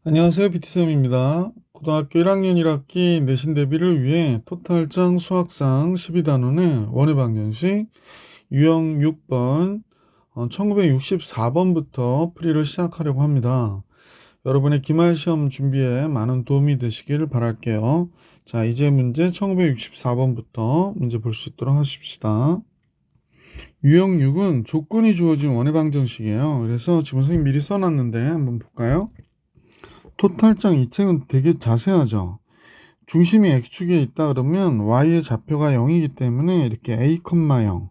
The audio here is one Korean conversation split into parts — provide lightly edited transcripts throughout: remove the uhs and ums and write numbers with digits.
안녕하세요. PT쌤입니다. 고등학교 1학년 1학기 내신 대비를 위해 토탈장 수학상 12단원의 원의 방정식 유형 6번 1964번부터 풀이를 시작하려고 합니다. 여러분의 기말 시험 준비에 많은 도움이 되시기를 바랄게요. 자, 이제 문제 1964번부터 문제 볼 수 있도록 하십시다. 유형 6은 조건이 주어진 원의 방정식이에요. 그래서 지금 선생님 미리 써놨는데 한번 볼까요? 토탈장 이 책은 되게 자세하죠. 중심이 x축에 있다 그러면 y의 좌표가 0이기 때문에 이렇게 a, 0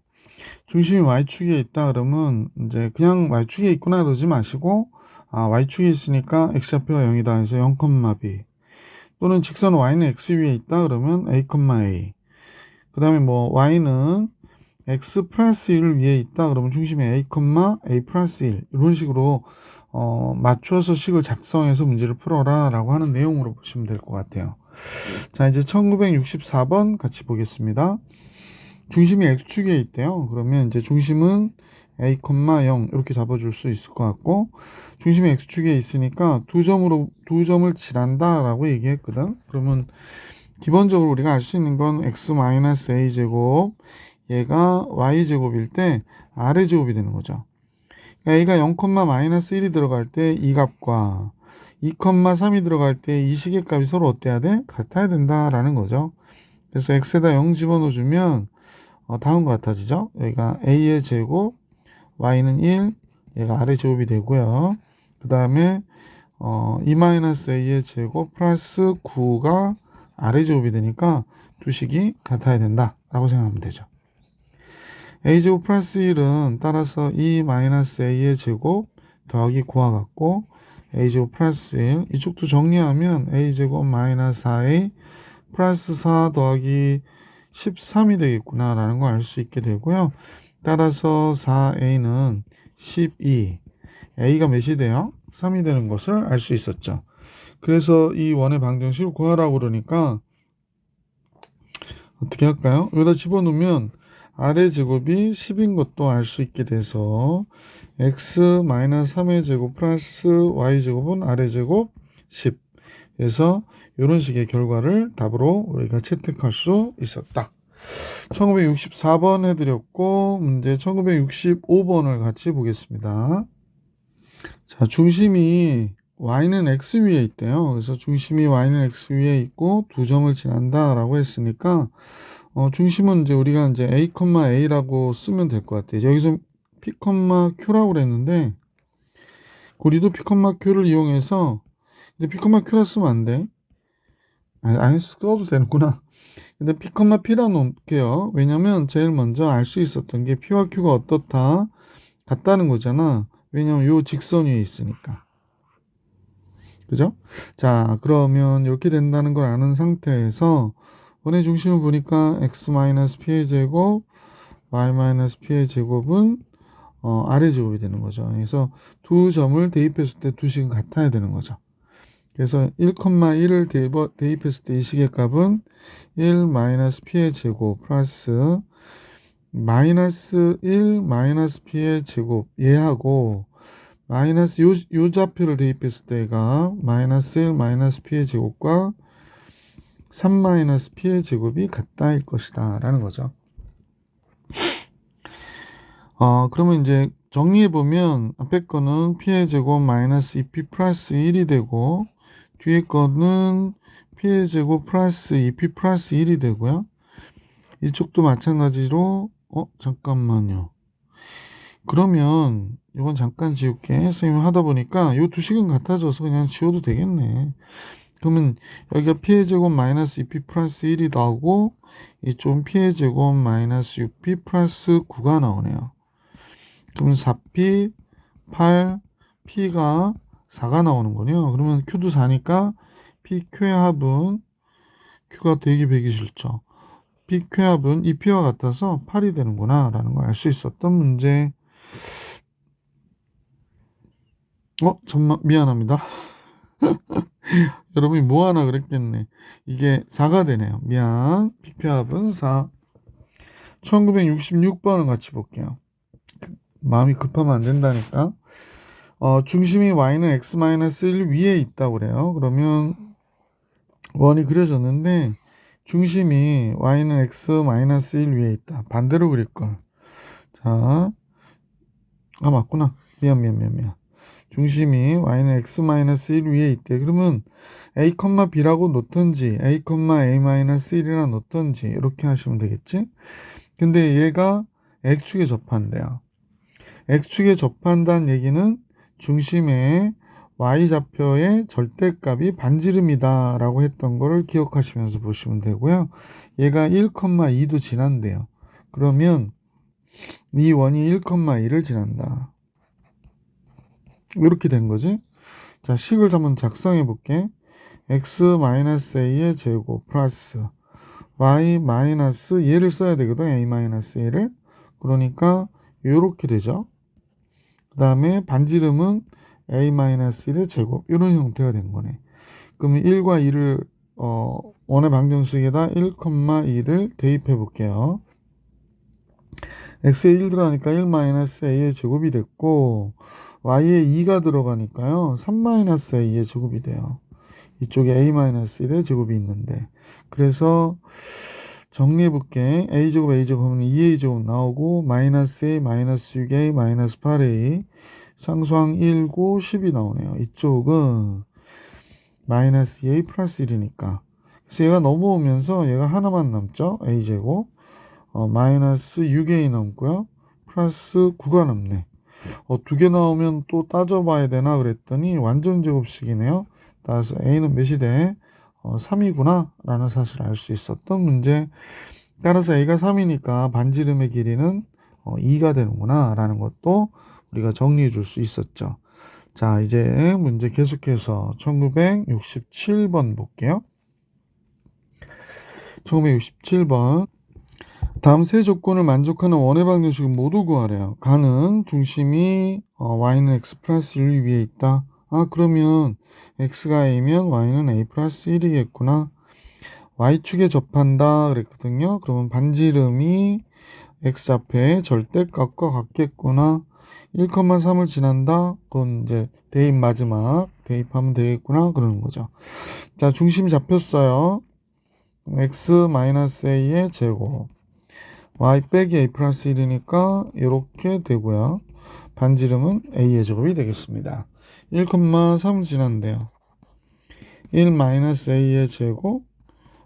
중심이 y축에 있다 그러면 이제 그냥 y축에 있구나 그러지 마시고 y축에 있으니까 x좌표가 0이다 해서 0, b 또는 직선 y는 x 위에 있다 그러면 a, a 그 다음에 뭐 y는 x 플러스 1 위에 있다 그러면 중심이 a, a 플러스 1 이런 식으로 맞춰서 식을 작성해서 문제를 풀어라 라고 하는 내용으로 보시면 될 것 같아요. 자, 이제 1964번 같이 보겠습니다. 중심이 x축에 있대요. 그러면 이제 중심은 a, 0 이렇게 잡아줄 수 있을 것 같고, 중심이 x축에 있으니까 두 점을 칠한다 라고 얘기했거든. 그러면 기본적으로 우리가 알 수 있는 건 x-a 제곱 얘가 y 제곱일 때 a의 제곱이 되는 거죠. a가 0,-1이 들어갈 때 이 값과 2,3이 들어갈 때 이 식의 값이 서로 어때야 돼? 같아야 된다라는 거죠. 그래서 x에다 0 집어넣어주면 다음과 같아지죠. 여기가 a의 제곱, y는 1, 얘가 r의 제곱이 되고요. 그 다음에 2-a의 제곱 플러스 9가 r의 제곱이 되니까 두 식이 같아야 된다라고 생각하면 되죠. a제곱 플러스 1은 따라서 2-a의 제곱 더하기 9와 같고 a제곱 플러스 1 이쪽도 정리하면 a제곱 마이너스 4a 플러스 4 더하기 13이 되겠구나 라는 걸 알 수 있게 되고요. 따라서 4a는 12 a가 몇이 돼요? 3이 되는 것을 알 수 있었죠. 그래서 이 원의 방정식을 구하라고 그러니까 어떻게 할까요? 여기다 집어넣으면 r의 제곱이 10인 것도 알 수 있게 돼서 x-3의 제곱 플러스 y제곱은 r의 제곱 10 그래서 이런 식의 결과를 답으로 우리가 채택할 수 있었다. 1964번 해드렸고 문제 1965번을 같이 보겠습니다. 자, 중심이 y는 x 위에 있대요. 그래서 중심이 y는 x 위에 있고 두 점을 지난다 라고 했으니까 중심은 이제 우리가 이제 a, a라고 쓰면 될 것 같아요. 여기서 p, q라고 그랬는데 우리도 p, q를 이용해서 근데 p, q라 쓰면 안 돼. 안 써도 되는구나. 근데 p, p라 놓을게요. 왜냐면 제일 먼저 알 수 있었던 게 p와 q가 어떻다 같다는 거잖아. 왜냐면 요 직선 위에 있으니까. 그죠? 자, 그러면 이렇게 된다는 걸 아는 상태에서 원의 중심을 보니까 x-p의 제곱, y-p의 제곱은 r의 제곱이 되는 거죠. 그래서 두 점을 대입했을 때 두 식은 같아야 되는 거죠. 그래서 1,1을 대입했을 때 이 식의 값은 1-p의 제곱 플러스 마이너스 1-p의 제곱 얘하고 마이너스 요 좌표를 대입했을 때가 마이너스 1-p의 제곱과 3-p의 제곱이 같다일 것이다 라는 거죠. 그러면 이제 정리해보면 앞에 거는 p의 제곱 마이너스 2p 플러스 1이 되고 뒤에 거는 p의 제곱 플러스 2p 플러스 1이 되고요. 이쪽도 마찬가지로 잠깐만요. 그러면 이건 잠깐 지울게. 선생님 하다 보니까 이 두 식은 같아져서 그냥 지워도 되겠네. 그러면 여기가 p의 제곱 마이너스 2p 플러스 1이 나오고 이쪽은 p의 제곱 마이너스 6p 플러스 9가 나오네요. 그러면 4p, 8, p가 4가 나오는군요. 그러면 q도 4니까 p, q의 합은 q가 되기 be기 싫죠. p, q의 합은 2p와 같아서 8이 되는구나 라는 걸 알 수 있었던 문제. 정말 미안합니다. 여러분이 뭐 하나 그랬겠네. 이게 4가 되네요. 미안. PP합은 4. 1966번을 같이 볼게요. 마음이 급하면 안 된다니까. 중심이 y는 x-1 위에 있다고 그래요. 그러면 원이 그려졌는데 중심이 y는 x-1 위에 있다. 반대로 그릴걸. 자, 맞구나. 미안. 중심이 y는 x-1 위에 있대. 그러면 a, b라고 놓던지 a, a-1이라 놓던지 이렇게 하시면 되겠지. 근데 얘가 x축에 접한대요. x축에 접한다는 얘기는 중심의 y좌표의 절대값이 반지름이다 라고 했던 거를 기억하시면서 보시면 되고요. 얘가 1,2도 지난대요. 그러면 이 원이 1,2를 지난다. 이렇게 된 거지. 자, 식을 한번 작성해 볼게. x-a의 제곱 플러스 y 마이너스 얘를 써야 되거든. a-a를. 그러니까 이렇게 되죠. 그 다음에 반지름은 a-1의 제곱 이런 형태가 된 거네. 그러면 1과 2를 원의 방정식에다 1,2를 대입해 볼게요. x에 1 들어가니까 1-a의 제곱이 됐고 y에 2가 들어가니까요 3-a의 제곱이 돼요. 이쪽에 a-1의 제곱이 있는데 그래서 정리해 볼게. a제곱 a제곱 하면 2a제곱 나오고 마이너스 a 마이너스 6a 마이너스 8a 상수항 1, 9, 10이 나오네요. 이쪽은 마이너스 2a 플러스 1이니까 그래서 얘가 넘어오면서 얘가 하나만 남죠. a제곱 마이너스 6a 남고요. 플러스 9가 남네. 두 개 나오면 또 따져봐야 되나 그랬더니 완전 제곱식이네요. 따라서 a는 몇이 돼? 3이구나 라는 사실을 알 수 있었던 문제. 따라서 a가 3이니까 반지름의 길이는 2가 되는구나 라는 것도 우리가 정리해 줄 수 있었죠. 자, 이제 문제 계속해서 1967번 볼게요. 1967번. 다음 세 조건을 만족하는 원의 방정식은 모두 구하래요. 가는 중심이 y는 x 플러스 1 위에 있다. 그러면 x가 a면 y는 a 플러스 1이겠구나. y축에 접한다 그랬거든요. 그러면 반지름이 x좌표의 절대값과 같겠구나. 1,3을 지난다. 그건 이제 대입 마지막 대입하면 되겠구나 그러는 거죠. 자, 중심이 잡혔어요. x-a의 제곱 y 빼기 a 플러스 1이니까 이렇게 되고요. 반지름은 a의 제곱이 되겠습니다. 1,3 지난대요. 1-a의 제곱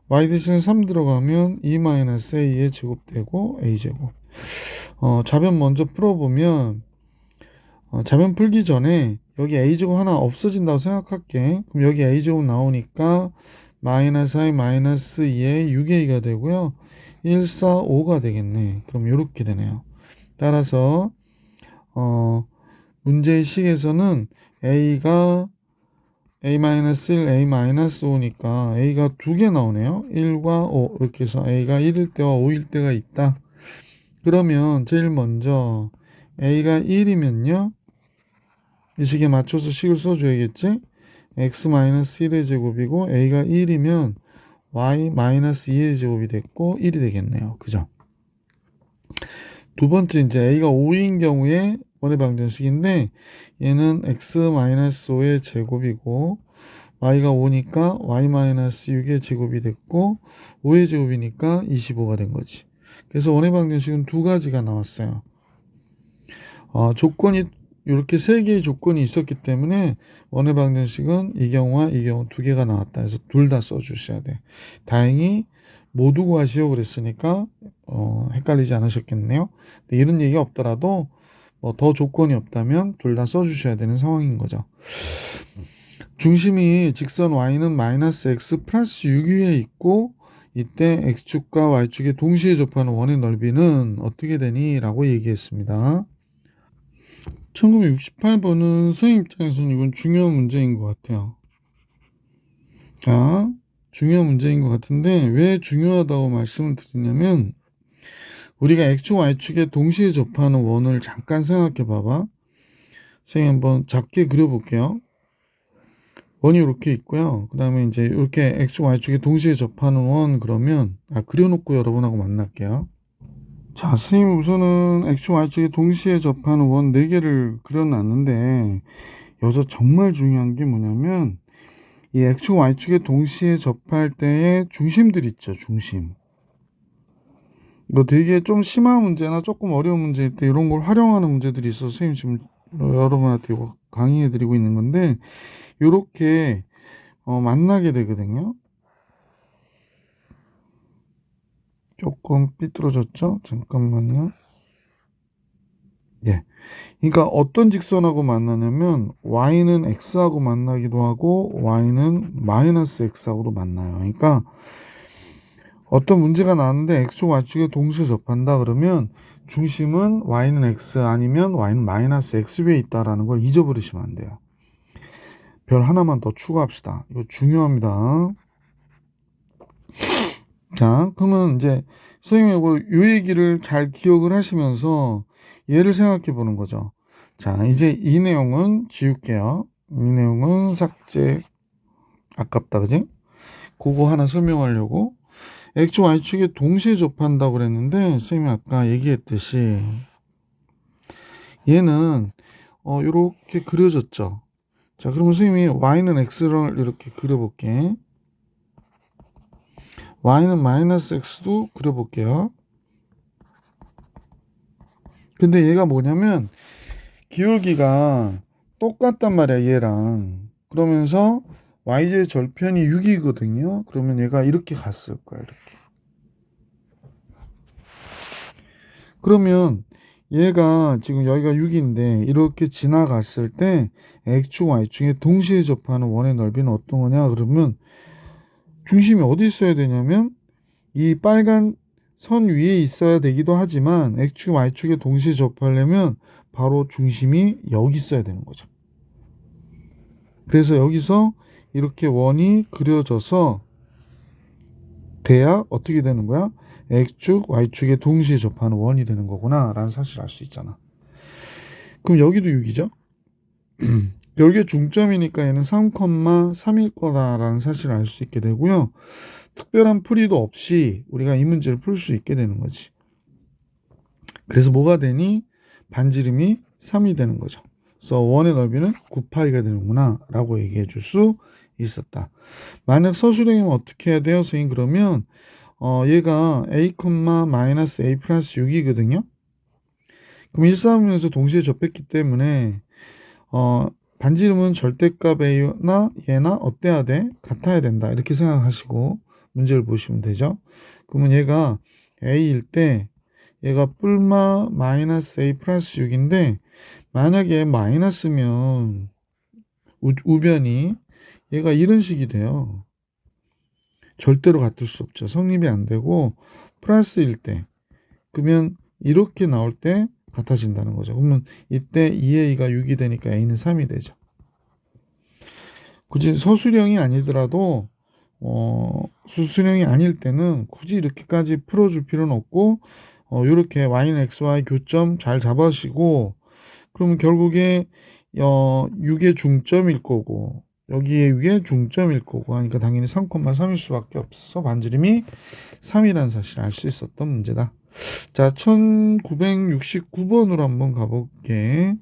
y 대신에 3 들어가면 2-a의 제곱 되고 a제곱. 좌변 먼저 풀어보면 좌변 풀기 전에 여기 a제곱 하나 없어진다고 생각할게. 그럼 여기 a제곱 나오니까 마이너스 i 마이너스 2의 6a가 되고요. 1, 4, 5가 되겠네. 그럼 이렇게 되네요. 따라서 문제의 식에서는 a가 a-1, a-5니까 a가 두 개 나오네요. 1과 5 이렇게 해서 a가 1일 때와 5일 때가 있다. 그러면 제일 먼저 a가 1이면요. 이 식에 맞춰서 식을 써줘야겠지? x-1의 제곱이고 a가 1이면 y-2의 제곱이 됐고 1이 되겠네요. 그죠? 두 번째 이제 a가 5인 경우에 원의 방정식인데 얘는 x-5의 제곱이고 y가 5니까 y-6의 제곱이 됐고 5의 제곱이니까 25가 된 거지. 그래서 원의 방정식은 두 가지가 나왔어요. 조건이 이렇게 세 개의 조건이 있었기 때문에 원의 방정식은 이 경우와 이 경우 두 개가 나왔다 해서 둘 다 써주셔야 돼. 다행히 모두 구하시오 그랬으니까 헷갈리지 않으셨겠네요. 근데 이런 얘기가 없더라도 더 조건이 없다면 둘 다 써주셔야 되는 상황인 거죠. 중심이 직선 y는 마이너스 x 플러스 6 위에 있고 이때 x축과 y축에 동시에 접하는 원의 넓이는 어떻게 되니? 라고 얘기했습니다. 1968번은 선생님 입장에서는 이건 중요한 문제인 것 같아요. 자, 중요한 문제인 것 같은데 왜 중요하다고 말씀을 드리냐면 우리가 x축, y축에 동시에 접하는 원을 잠깐 생각해 봐봐. 선생님 한번 작게 그려볼게요. 원이 이렇게 있고요. 그 다음에 이제 이렇게 x축, y축에 동시에 접하는 원 그러면 그려놓고 여러분하고 만날게요. 자, 선생님 우선은 x, y축에 동시에 접하는 원 4개를 그려놨는데 여기서 정말 중요한 게 뭐냐면 이 x, y축에 동시에 접할 때의 중심들 있죠, 중심. 뭐 되게 좀 심한 문제나 조금 어려운 문제일 때 이런 걸 활용하는 문제들이 있어서 선생님 지금 여러분한테 이거 강의해 드리고 있는 건데 이렇게 만나게 되거든요. 조금 삐뚤어졌죠? 잠깐만요. 예. 그러니까 어떤 직선하고 만나냐면 y는 x하고 만나기도 하고 y는 마이너스 x하고도 만나요. 그러니까 어떤 문제가 나왔는데 x, y축에 동시에 접한다 그러면 중심은 y는 x 아니면 y는 마이너스 x 위에 있다라는 걸 잊어버리시면 안 돼요. 별 하나만 더 추가합시다. 이거 중요합니다. 자, 그러면 이제 선생님이 이 얘기를 잘 기억을 하시면서 얘를 생각해 보는 거죠. 자, 이제 이 내용은 지울게요. 이 내용은 삭제. 아깝다, 그지? 그거 하나 설명하려고. x, y축에 동시에 접한다고 그랬는데, 선생님이 아까 얘기했듯이, 얘는, 요렇게 그려졌죠. 자, 그러면 선생님이 y는 x를 이렇게 그려볼게. y는 마이너스 x도 그려볼게요. 근데 얘가 뭐냐면, 기울기가 똑같단 말이야, 얘랑. 그러면서 yj 절편이 6이거든요. 그러면 얘가 이렇게 갔을 거야, 이렇게. 그러면 얘가 지금 여기가 6인데 이렇게 지나갔을 때 x축, y축에 동시에 접하는 원의 넓이는 어떤 거냐? 그러면 중심이 어디 있어야 되냐면 이 빨간 선 위에 있어야 되기도 하지만 x축, y축에 동시에 접하려면 바로 중심이 여기 있어야 되는 거죠. 그래서 여기서 이렇게 원이 그려져서 돼야 어떻게 되는 거야? x축, y축에 동시에 접하는 원이 되는 거구나 라는 사실을 알 수 있잖아. 그럼 여기도 6이죠? 여기에 중점이니까 얘는 3,3일 거다라는 사실을 알 수 있게 되고요. 특별한 풀이도 없이 우리가 이 문제를 풀 수 있게 되는 거지. 그래서 뭐가 되니? 반지름이 3이 되는 거죠. 그래서 원의 넓이는 9파이가 되는구나 라고 얘기해 줄 수 있었다. 만약 서술형이면 어떻게 해야 돼요? 선생님 그러면 얘가 a, 마이너스 a 플러스 6이거든요. 그럼 1사분면에서 동시에 접했기 때문에 반지름은 절대값 a나 얘나 어때야 돼? 같아야 된다. 이렇게 생각하시고 문제를 보시면 되죠. 그러면 얘가 a일 때 얘가 뿔마 마이너스 a 플러스 6인데 만약에 마이너스면 우변이 얘가 이런 식이 돼요. 절대로 같을 수 없죠. 성립이 안 되고 플러스일 때 그러면 이렇게 나올 때 같아진다는 거죠. 그러면 이때 2a가 6이 되니까 a는 3이 되죠. 굳이 서술형이 아니더라도 수술형이 아닐 때는 굳이 이렇게까지 풀어줄 필요는 없고 이렇게 y는 xy 교점 잘 잡으시고 그러면 결국에 6의 중점일 거고 여기에 6의 중점일 거고 하니까 당연히 3,3일 수밖에 없어 반지름이 3이라는 사실을 알 수 있었던 문제다. 자, 1969번으로 한번 가볼게.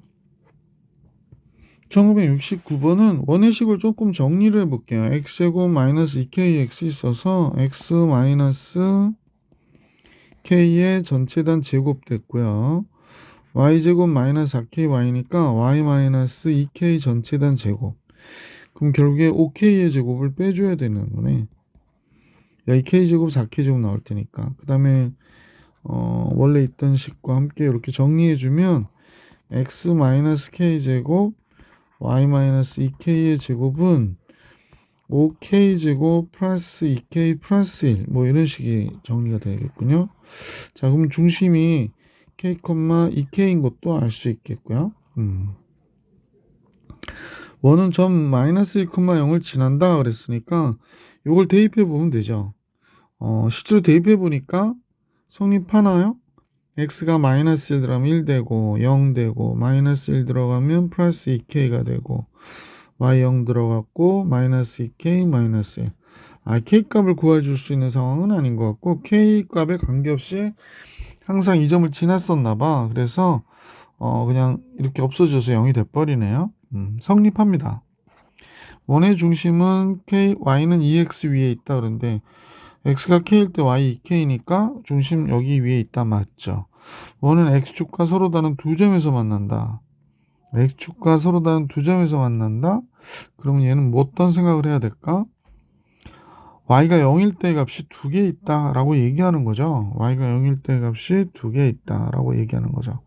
1969번은 원의식을 조금 정리를 해볼게요. x제곱 마이너스 2kx 있어서 x 마이너스 k의 전체단 제곱 됐고요. y제곱 마이너스 4ky니까 y 마이너스 2k 전체단 제곱. 그럼 결국에 5k의 제곱을 빼줘야 되는 거네. 여기 k제곱 4k제곱 나올 테니까. 그 다음에 원래 있던 식과 함께 이렇게 정리해주면 x 마이너스 k제곱 y-2k의 제곱은 5k제곱 플러스 2k 플러스 1 뭐 이런 식이 정리가 되겠군요. 자, 그럼 중심이 k, 2k인 것도 알 수 있겠고요. 원은 점 마이너스 1, 0을 지난다 그랬으니까 이걸 대입해 보면 되죠. 실제로 대입해 보니까 성립하나요? x가 마이너스 1 들어가면 1 되고 0 되고 마이너스 1 들어가면 플러스 2k가 되고 y 0 들어갔고 마이너스 2k 마이너스 1. k 값을 구해줄 수 있는 상황은 아닌 것 같고 k 값에 관계없이 항상 이 점을 지났었나 봐. 그래서 그냥 이렇게 없어져서 0이 돼버리네요. 성립합니다. 원의 중심은 K, Y는 2X 위에 있다 그런데 X가 K일 때 Y 2K니까 중심 여기 위에 있다 맞죠? 원은 X축과 서로 다른 두 점에서 만난다. X축과 서로 다른 두 점에서 만난다? 그러면 얘는 뭐 어떤 생각을 해야 될까? Y가 0일 때 값이 두 개 있다 라고 얘기하는 거죠. Y가 0일 때 값이 두 개 있다 라고 얘기하는 거죠.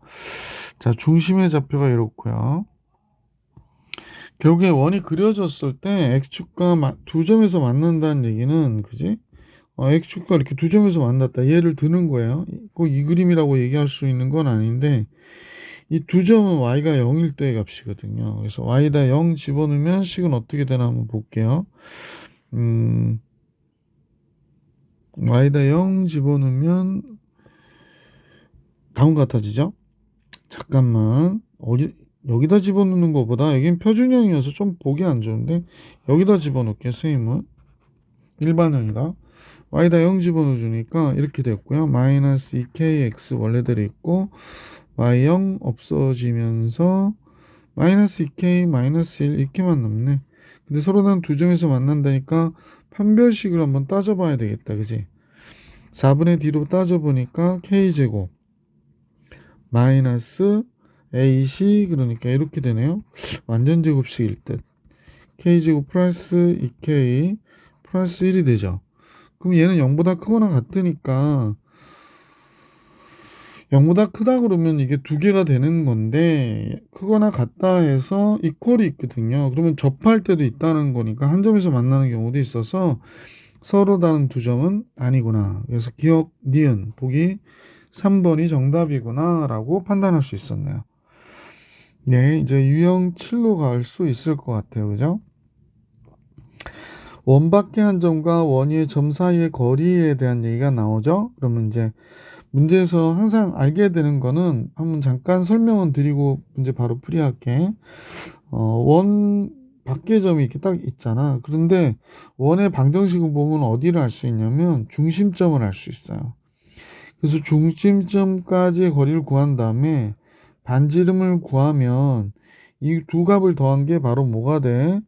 자, 중심의 좌표가 이렇고요. 결국에 원이 그려졌을 때 X축과 두 점에서 만난다는 얘기는 그지? X축과 이렇게 두 점에서 만났다. 예를 드는 거예요. 꼭 이 그림이라고 얘기할 수 있는 건 아닌데 이 두 점은 Y가 0일 때의 값이거든요. 그래서 Y에다 0 집어넣으면 식은 어떻게 되나 한번 볼게요. Y에다 0 집어넣으면 다음 같아지죠? 잠깐만. 여기다 집어넣는 것보다 여긴 표준형이어서 좀 보기 안 좋은데 여기다 집어넣게 선생님은 일반형이다. Y에다 0 집어넣어주니까 이렇게 됐고요. 마이너스 2kx 원래대로 있고 Y0 없어지면서 마이너스 2k 마이너스 1 이렇게만 남네. 근데 서로 다른 두 점에서 만난다니까 판별식을 한번 따져봐야 되겠다. 그지? 4분의 D로 따져보니까 K제곱 마이너스 AC 그러니까 이렇게 되네요. 완전 제곱식일 듯. K제곱 플러스 2K 플러스 1이 되죠. 그럼 얘는 0보다 크거나 같으니까 0보다 크다 그러면 이게 두 개가 되는 건데 크거나 같다 해서 이퀄이 있거든요. 그러면 접할 때도 있다는 거니까 한 점에서 만나는 경우도 있어서 서로 다른 두 점은 아니구나. 그래서 기억 니은 보기 3번이 정답이구나 라고 판단할 수 있었네요. 네, 이제 유형 7로 갈 수 있을 것 같아요. 그죠? 원 밖의 한 점과 원위의 점 사이의 거리에 대한 얘기가 나오죠. 그러면 이제 문제에서 항상 알게 되는 거는 한번 잠깐 설명은 드리고 문제 바로 풀이할게. 원 밖의 점이 이렇게 딱 있잖아. 그런데 원의 방정식을 보면 어디를 알 수 있냐면 중심점을 알 수 있어요. 그래서 중심점까지의 거리를 구한 다음에 반지름을 구하면 이 두 값을 더한 게 바로 뭐가 돼?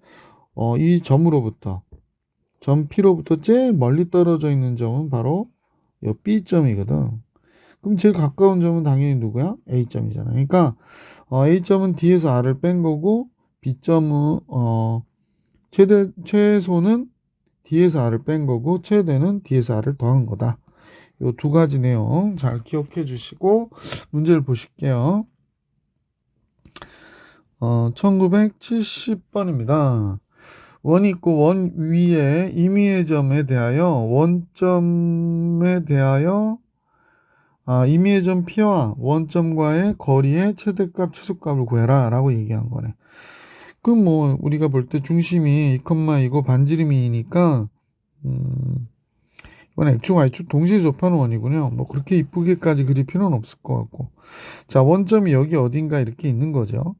이 점으로부터 점 P로부터 제일 멀리 떨어져 있는 점은 바로 이 B점이거든. 그럼 제일 가까운 점은 당연히 누구야? A점이잖아. 그러니까 A점은 D에서 R을 뺀 거고 B점은 최소는 D에서 R을 뺀 거고 최대는 D에서 R을 더한 거다. 요 두 가지 내용 잘 기억해 주시고 문제를 보실게요. 1970번입니다. 원이 있고 원 위에 임의의 점에 대하여 원점에 대하여 임의의 점 P와 원점과의 거리의 최대값, 최소값을 구해라 라고 얘기한 거네. 그럼 뭐 우리가 볼 때 중심이 2,2고 반지름이 2니까 이건 X축, Y축 동시에 접하는 원이군요. 뭐 그렇게 이쁘게까지 그릴 필요는 없을 것 같고. 자, 원점이 여기 어딘가 이렇게 있는 거죠.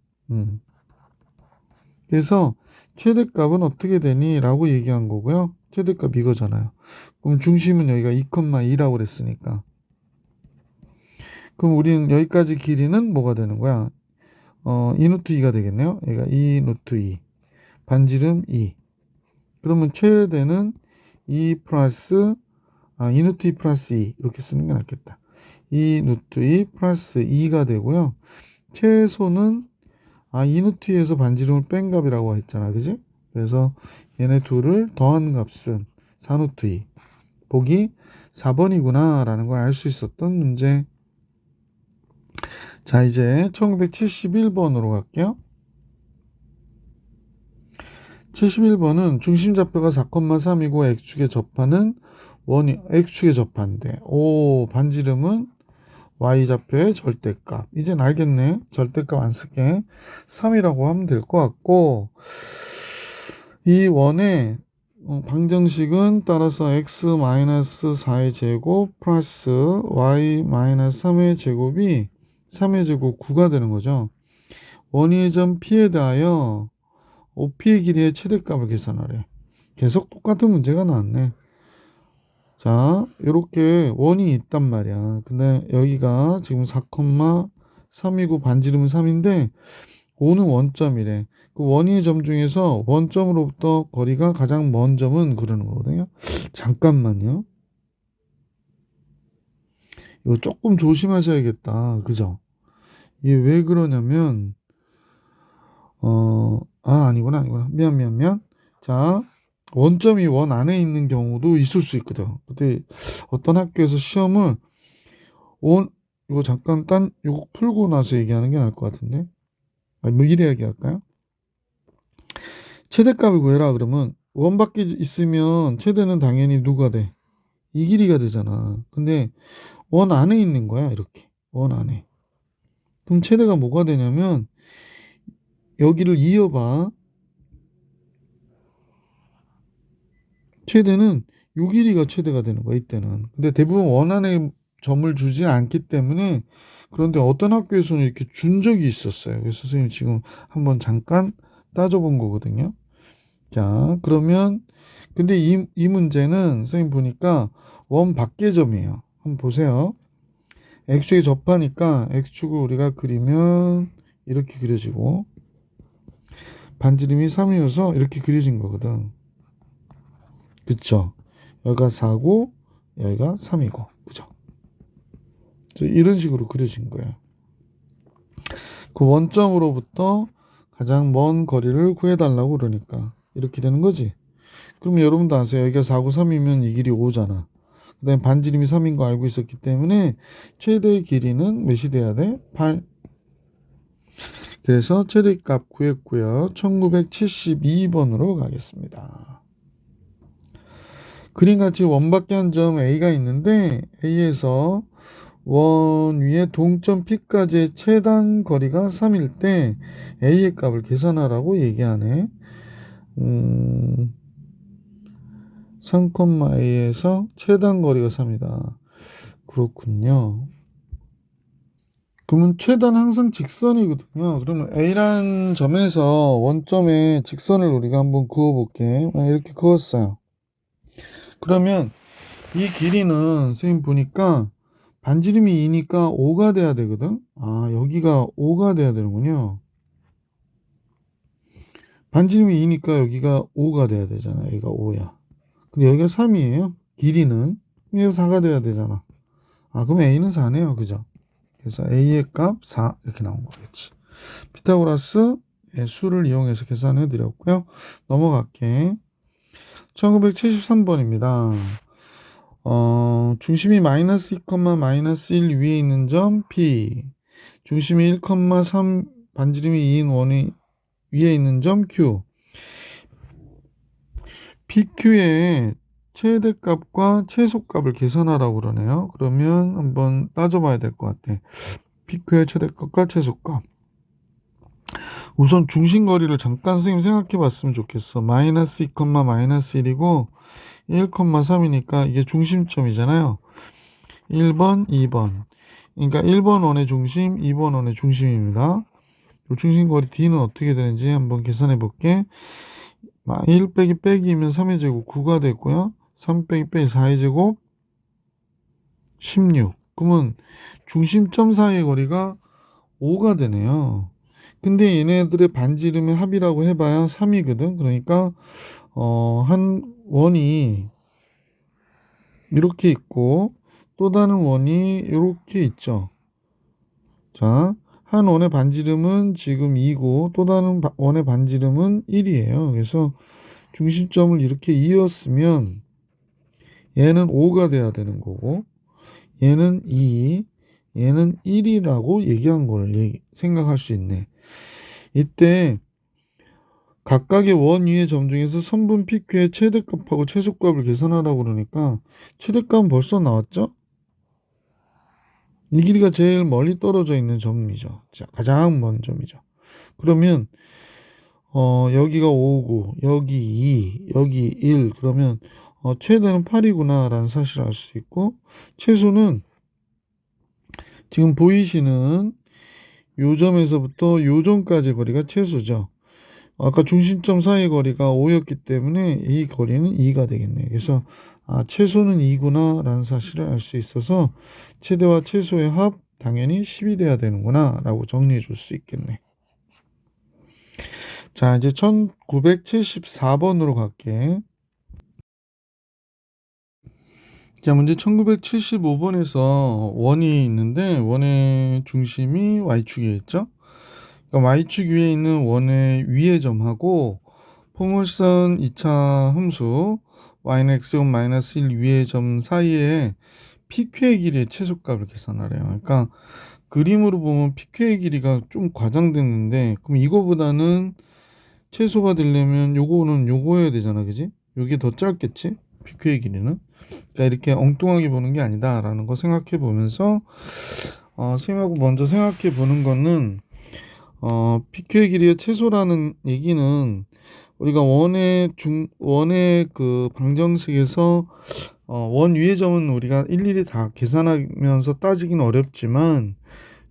그래서 최대값은 어떻게 되니? 라고 얘기한 거고요. 최대값 이거잖아요. 그럼 중심은 여기가 2,2라고 그랬으니까. 그럼 우리는 여기까지 길이는 뭐가 되는 거야? 2 루트 2가 되겠네요. 얘가 2 루트 2. 반지름 2. 그러면 최대는 2 플러스 2 루트 2 플러스 2 이렇게 쓰는 게 낫겠다. 2 루트 2 플러스 2가 되고요. 최소는 2 루트 2에서 반지름을 뺀 값이라고 했잖아. 그지? 그래서 얘네 둘을 더한 값은 4 루트 2. 보기 4번이구나 라는 걸 알 수 있었던 문제. 자, 이제 1971번으로 갈게요. 71번은 중심좌표가 4,3이고 X축에 접하는 원이 X축에 접한대. 반지름은 Y좌표의 절대값. 이젠 알겠네. 절대값 안 쓸게. 3이라고 하면 될 것 같고 이 원의 방정식은 따라서 X-4의 제곱 플러스 Y-3의 제곱이 3의 제곱 9가 되는 거죠. 원위의 점 P에 대하여 OP의 길이의 최대값을 계산하래. 계속 똑같은 문제가 나왔네. 자, 이렇게 원이 있단 말이야. 근데 여기가 지금 4,3이고 반지름은 3인데 5는 원점이래. 그 원위의 점 중에서 원점으로부터 거리가 가장 먼 점은 그러는 거거든요. 잠깐만요. 이거 조금 조심하셔야겠다. 그죠? 이게 왜 그러냐면 아니구나. 미안. 자, 원점이 원 안에 있는 경우도 있을 수 있거든. 근데 어떤 학교에서 시험을 원 이거 잠깐 이거 풀고 나서 얘기하는 게 나을 것 같은데. 뭐 이래 얘기할까요? 최대값을 구해라 그러면 원 밖에 있으면 최대는 당연히 누가 돼? 이 길이가 되잖아. 근데 원 안에 있는 거야, 이렇게. 원 안에. 그럼 최대가 뭐가 되냐면 여기를 이어봐. 최대는 요 길이가 최대가 되는 거야, 이때는. 근데 대부분 원 안에 점을 주지 않기 때문에 그런데 어떤 학교에서는 이렇게 준 적이 있었어요. 그래서 선생님 지금 한번 잠깐 따져본 거거든요. 자, 그러면 근데 이 문제는 선생님 보니까 원 밖의 점이에요. 한번 보세요. X축에 접하니까 X축을 우리가 그리면 이렇게 그려지고 반지름이 3이어서 이렇게 그려진 거거든. 그쵸? 여기가 4고 여기가 3이고 그죠? 이런 식으로 그려진 거예요. 그 원점으로부터 가장 먼 거리를 구해달라고 그러니까 이렇게 되는 거지. 그러면 여러분도 아세요. 여기가 4고 3이면 이 길이 5잖아. 그 다음에 반지름이 3인 거 알고 있었기 때문에 최대 길이는 몇이 돼야 돼? 8. 그래서 최대값 구했고요. 1972번으로 가겠습니다. 그림같이 원밖에 한 점 A가 있는데 A에서 원 위에 동점 P까지의 최단 거리가 3일 때 A의 값을 계산하라고 얘기하네. 3,A에서 최단 거리가 3이다. 그렇군요. 그러면 최단 항상 직선이거든요. 그러면 A라는 점에서 원점에 직선을 우리가 한번 그어볼게. 이렇게 그었어요. 그러면 이 길이는 선생님 보니까 반지름이 2니까 5가 돼야 되거든. 여기가 5가 돼야 되는군요. 반지름이 2니까 여기가 5가 돼야 되잖아. 여기가 5야. 근데 여기가 3이에요. 길이는. 여기가 4가 돼야 되잖아. 그럼 A는 4네요. 그죠? 그래서 A의 값 4 이렇게 나온 거겠지. 피타고라스의 수를 이용해서 계산해 드렸고요. 넘어갈게. 1973번입니다. 중심이 마이너스 2, 마이너스 1 위에 있는 점 P, 중심이 1,3 반지름이 2인 원이 위에 있는 점 Q. PQ의 최대값과 최소값을 계산하라고 그러네요. 그러면 한번 따져봐야 될 것 같아. PQ의 최대값과 최소값. 우선 중심거리를 잠깐 선생님 생각해 봤으면 좋겠어. 마이너스 2, 마이너스 1이고 1,3이니까 이게 중심점이잖아요. 1번, 2번. 그러니까 1번 원의 중심, 2번 원의 중심입니다. 중심거리 D는 어떻게 되는지 한번 계산해 볼게. 1 빼기 빼기면 3의 제곱 9가 됐고요. 3 빼기 빼기 4의 제곱 16. 그러면 중심점 사이의 거리가 5가 되네요. 근데 얘네들의 반지름의 합이라고 해봐야 3이거든. 그러니까 한 원이 이렇게 있고 또 다른 원이 이렇게 있죠. 자, 한 원의 반지름은 지금 2고 또 다른 원의 반지름은 1이에요. 그래서 중심점을 이렇게 이었으면 얘는 5가 돼야 되는 거고 얘는 2, 얘는 1이라고 얘기한 걸 생각할 수 있네. 이때 각각의 원 위의 점 중에서 선분 PQ의 최대값하고 최소값을 계산하라고 그러니까 최대값은 벌써 나왔죠? 이 길이가 제일 멀리 떨어져 있는 점이죠. 자, 가장 먼 점이죠. 그러면 여기가 5고 여기 2, 여기 1 그러면 최대는 8이구나 라는 사실을 알 수 있고 최소는 지금 보이시는 요 점에서부터 요 점까지 거리가 최소죠. 아까 중심점 사이 거리가 5였기 때문에 이 거리는 2가 되겠네요. 그래서 최소는 2구나 라는 사실을 알 수 있어서 최대와 최소의 합 당연히 10이 돼야 되는구나 라고 정리해 줄 수 있겠네. 자, 이제 1974번으로 갈게. 자, 문제 1975번에서 원이 있는데 원의 중심이 y축에 있죠. 그러니까 y축 위에 있는 원의 위의 점하고 포물선 2차 함수 y는 x제곱 마이너스 1 위의 점 사이에 PQ의 길이의 최소값을 계산하래요. 그러니까 그림으로 보면 PQ의 길이가 좀 과장됐는데 그럼 이거보다는 최소가 되려면 요거는 요거여야 되잖아, 그지? 요게 더 짧겠지? PQ의 길이는. 그러니까 이렇게 엉뚱하게 보는 게 아니다라는 거 생각해 보면서 선생님하고 먼저 생각해 보는 거는 PQ의 길이의 최소라는 얘기는 우리가 원의 그 방정식에서 원 위의 점은 우리가 일일이 다 계산하면서 따지긴 어렵지만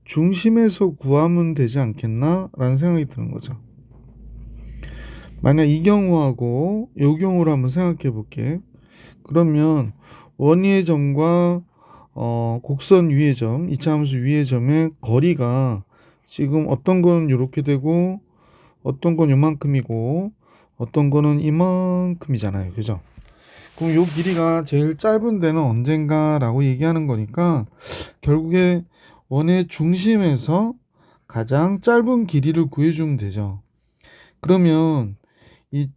중심에서 구하면 되지 않겠나? 라는 생각이 드는 거죠. 만약 이 경우하고 이 경우를 한번 생각해 볼게. 그러면 원 위의 점과 곡선 위의 점, 이차함수 위의 점의 거리가 지금 어떤 건 이렇게 되고 어떤 건 요만큼이고 어떤 거는 이만큼이잖아요. 그죠? 그럼 요 길이가 제일 짧은 데는 언젠가라고 얘기하는 거니까 결국에 원의 중심에서 가장 짧은 길이를 구해주면 되죠. 그러면 이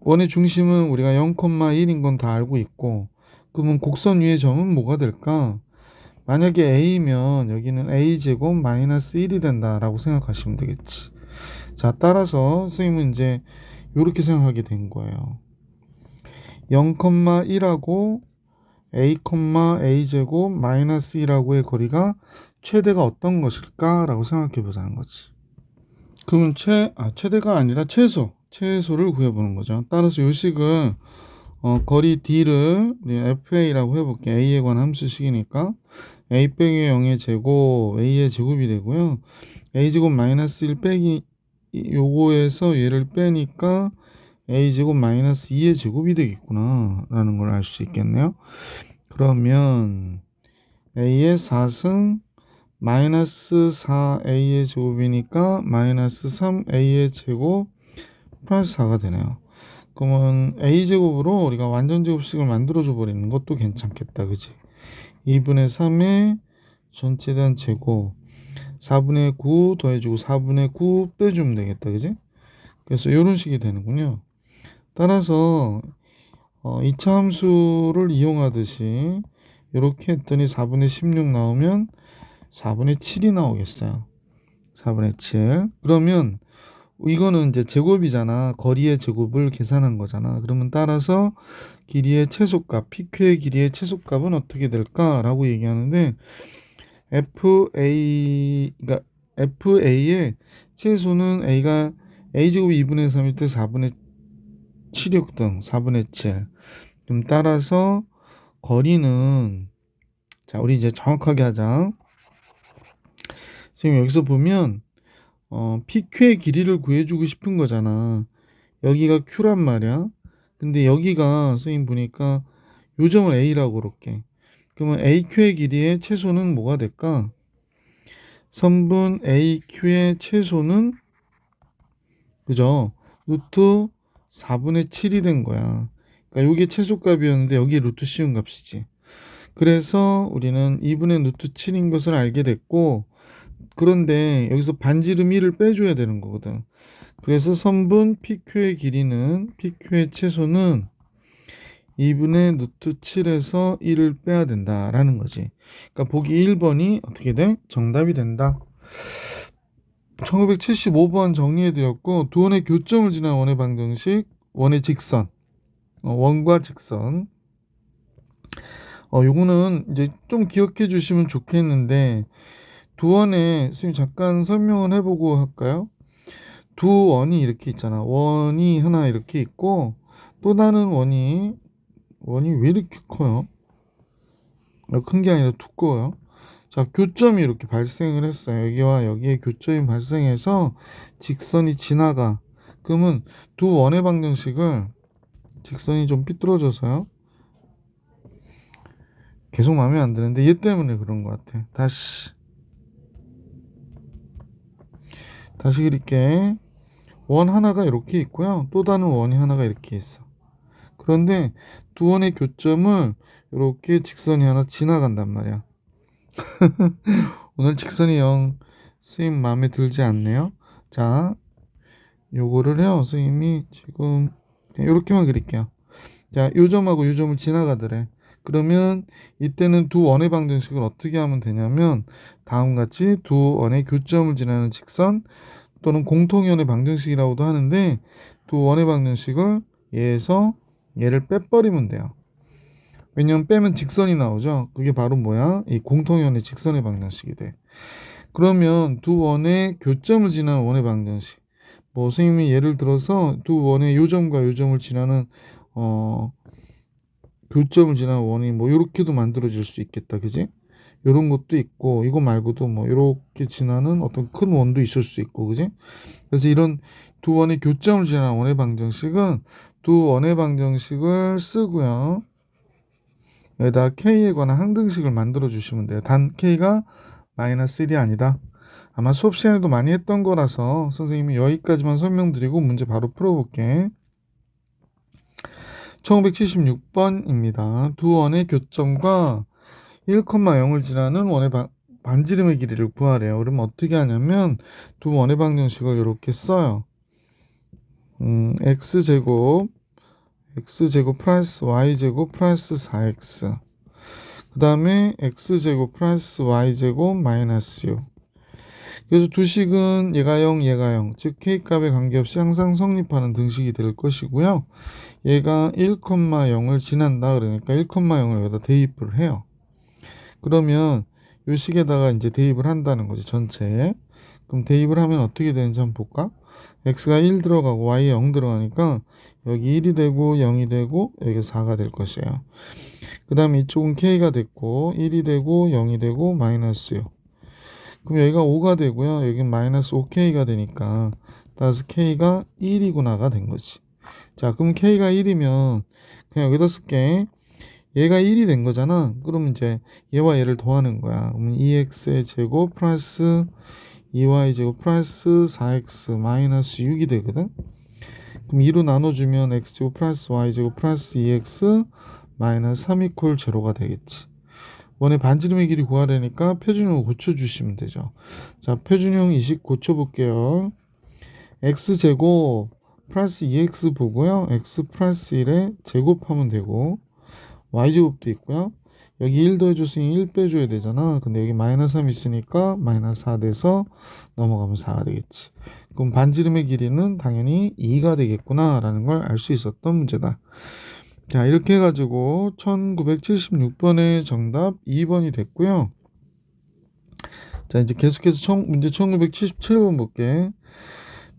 원의 중심은 우리가 0,1인 건 다 알고 있고 그러면 곡선 위의 점은 뭐가 될까? 만약에 a면 여기는 a제곱 마이너스 1이 된다라고 생각하시면 되겠지. 자, 따라서 선생님은 이제 이렇게 생각하게 된 거예요. 0,1하고 a,a제곱 마이너스 1하고의 거리가 최대가 어떤 것일까? 라고 생각해 보자는 거지. 그러면 최대가 아니라 최소를 구해보는 거죠. 따라서 이 식은 거리 d를 fa라고 해볼게. a에 관한 함수식이니까 a 빼기 0의 제곱 a의 제곱이 되고요. a제곱 마이너스 1 빼기 요거에서 얘를 빼니까 a제곱 마이너스 2의 제곱이 되겠구나 라는 걸 알 수 있겠네요. 그러면 a의 4승 마이너스 4a의 제곱이니까 마이너스 3a의 제곱 플러스 4가 되네요. 그러면 a제곱으로 우리가 완전제곱식을 만들어줘 버리는 것도 괜찮겠다, 그치? 2분의 3의 전체 대한 제곱 4분의 9 더해주고 4분의 9 빼주면 되겠다, 그지? 그래서 이런 식이 되는군요. 따라서 2차 함수를 이용하듯이 이렇게 했더니 4분의 16 나오면 4분의 7이 나오겠어요. 4분의 7. 그러면 이거는 이제 제곱이잖아. 거리의 제곱을 계산한 거잖아. 그러면 따라서 길이의 최소값, PQ의 길이의 최소값은 어떻게 될까라고 얘기하는데 그러니까 FA의 최소는 A가 A제곱이 2분의 3일 때 4분의 7이었거든. 4분의 7. 그럼 따라서 거리는 자, 우리 이제 정확하게 하자. 지금 여기서 보면 PQ의 길이를 구해주고 싶은 거잖아. 여기가 Q란 말이야. 근데 여기가 선생님 보니까 요점을 A라고 그럴게. 그러면 AQ의 길이의 최소는 뭐가 될까? 선분 AQ의 최소는 그죠? 루트 4분의 7이 된 거야. 그러니까 이게 최소값이었는데 여기 루트 씌운 값이지. 그래서 우리는 2분의 루트 7인 것을 알게 됐고 그런데 여기서 반지름 1을 빼줘야 되는 거거든. 그래서 선분 PQ의 길이는 PQ의 최소는 2분의 루트 7에서 1을 빼야 된다라는 거지. 그러니까 보기 1번이 어떻게 돼? 정답이 된다. 1975번 정리해드렸고 두 원의 교점을 지난 원의 방정식, 원의 직선, 원과 직선. 요거는 이제 좀 기억해 주시면 좋겠는데 두 원의 선생님 잠깐 설명을 해보고 할까요? 두 원이 이렇게 있잖아. 원이 하나 이렇게 있고 또 다른 원이 왜 이렇게 커요? 큰 게 아니라 두꺼워요. 자, 교점이 이렇게 발생을 했어요. 여기와 여기에 교점이 발생해서 직선이 지나가. 그러면 두 원의 방정식을 직선이 좀 삐뚤어져서요. 계속 마음에 안 드는데 얘 때문에 그런 것 같아. 다시 그릴게. 원 하나가 이렇게 있고요. 또 다른 원이 하나가 이렇게 있어. 그런데 두 원의 교점을 이렇게 직선이 하나 지나간단 말이야. 오늘 직선이 영 선생님 마음에 들지 않네요. 자, 요거를요. 선생님이 지금 이렇게만 그릴게요. 자, 요 점하고 요 점을 지나가더래. 그러면 이때는 두 원의 방정식을 어떻게 하면 되냐면 다음과 같이 두 원의 교점을 지나는 직선 또는 공통연의 방정식이라고도 하는데 두 원의 방정식을 얘에서 얘를 빼버리면 돼요. 왜냐면 빼면 직선이 나오죠. 그게 바로 뭐야? 이 공통연의 직선의 방정식이 돼. 그러면 두 원의 교점을 지나는 원의 방정식. 뭐 선생님이 예를 들어서 두 원의 요점과 요점을 지나는 교점을 지나는 원이 뭐 이렇게도 만들어질 수 있겠다, 그지? 이런 것도 있고 이거 말고도 뭐 이렇게 지나는 어떤 큰 원도 있을 수 있고, 그지? 그래서 이런 두 원의 교점을 지나는 원의 방정식은 두 원의 방정식을 쓰고요. 여기다 k에 관한 항등식을 만들어 주시면 돼요. 단 k가 마이너스 1이 아니다. 아마 수업 시간에도 많이 했던 거라서 선생님이 여기까지만 설명드리고 문제 바로 풀어볼게. 1576번입니다. 두 원의 교점과 1,0을 지나는 원의 반지름의 길이를 구하래요. 그러면 어떻게 하냐면 두 원의 방정식을 이렇게 써요. x제곱 플러스 y제곱 플러스 4x, 그 다음에 x제곱 플러스 y제곱 마이너스 6. 그래서 두 식은 얘가 0, 얘가 0, 즉 k값에 관계없이 항상 성립하는 등식이 될 것이고요. 얘가 1,0을 지난다 그러니까 1,0을 여기다 대입을 해요. 그러면 이 식에다가 이제 대입을 한다는 거지, 전체에. 그럼 대입을 하면 어떻게 되는지 한번 볼까? x가 1 들어가고 y에 0 들어가니까 여기 1이 되고 0이 되고 여기 4가 될 것이에요. 그 다음에 이쪽은 k가 됐고 1이 되고 0이 되고 마이너스 6. 그럼 여기가 5가 되고요. 여기는 마이너스 5k가 되니까 따라서 k가 1이구나가 된 거지. 자, 그럼 k가 1이면 그냥 여기다 쓸게. 얘가 1이 된 거잖아. 그러면 이제 얘와 얘를 더하는 거야. 그러면 2x의 제곱 플러스 2y 제곱 플러스 4x 마이너스 6이 되거든. 그럼 2로 나눠주면 x제곱 플러스 y제곱 플러스 2x 마이너스 3 이퀄 제로가 되겠지. 원의 반지름의 길이 구하려니까 표준형을 고쳐주시면 되죠. 자, 표준형 이식 고쳐볼게요. x제곱 플러스 2x 보고요. x 플러스 1에 제곱하면 되고 y제곱도 있고요. 여기 1 더해줬으니 1 빼줘야 되잖아. 근데 여기 마이너스 3 있으니까 마이너스 4 돼서 넘어가면 4가 되겠지. 그럼 반지름의 길이는 당연히 2가 되겠구나 라는 걸 알 수 있었던 문제다. 자, 이렇게 해가지고 1976번의 정답 2번이 됐고요. 자, 이제 계속해서 문제 1977번 볼게.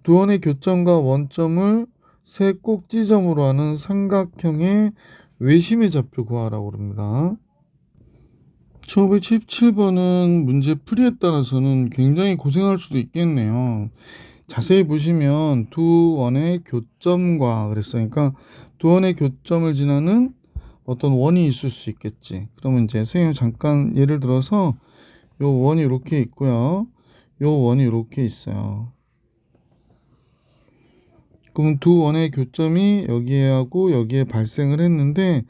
두 원의 교점과 원점을 세 꼭지점으로 하는 삼각형의 외심의 좌표 구하라고 합니다. 1977번은 문제 풀이에 따라서는 굉장히 고생할 수도 있겠네요. 자세히 보시면 두 원의 교점과 그랬으니까 그러니까 두 원의 교점을 지나는 어떤 원이 있을 수 있겠지. 그러면 이제 선생님 잠깐 예를 들어서 요 원이 이렇게 있고요. 요 원이 이렇게 있어요. 그럼 두 원의 교점이 여기에 하고 여기에 발생을 했는데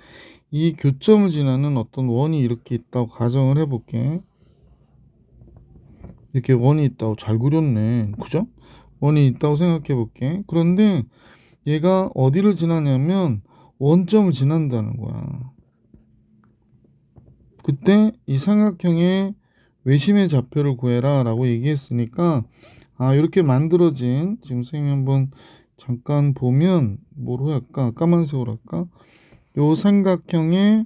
이 교점을 지나는 어떤 원이 이렇게 있다고 가정을 해볼게. 이렇게 원이 있다고 잘 그렸네. 그죠? 원이 있다고 생각해 볼게. 그런데 얘가 어디를 지나냐면 원점을 지난다는 거야. 그때 이 삼각형의 외심의 좌표를 구해라 라고 얘기했으니까 이렇게 만들어진, 지금 선생님 한번 잠깐 보면 뭐로 할까? 까만색으로 할까? 요 삼각형의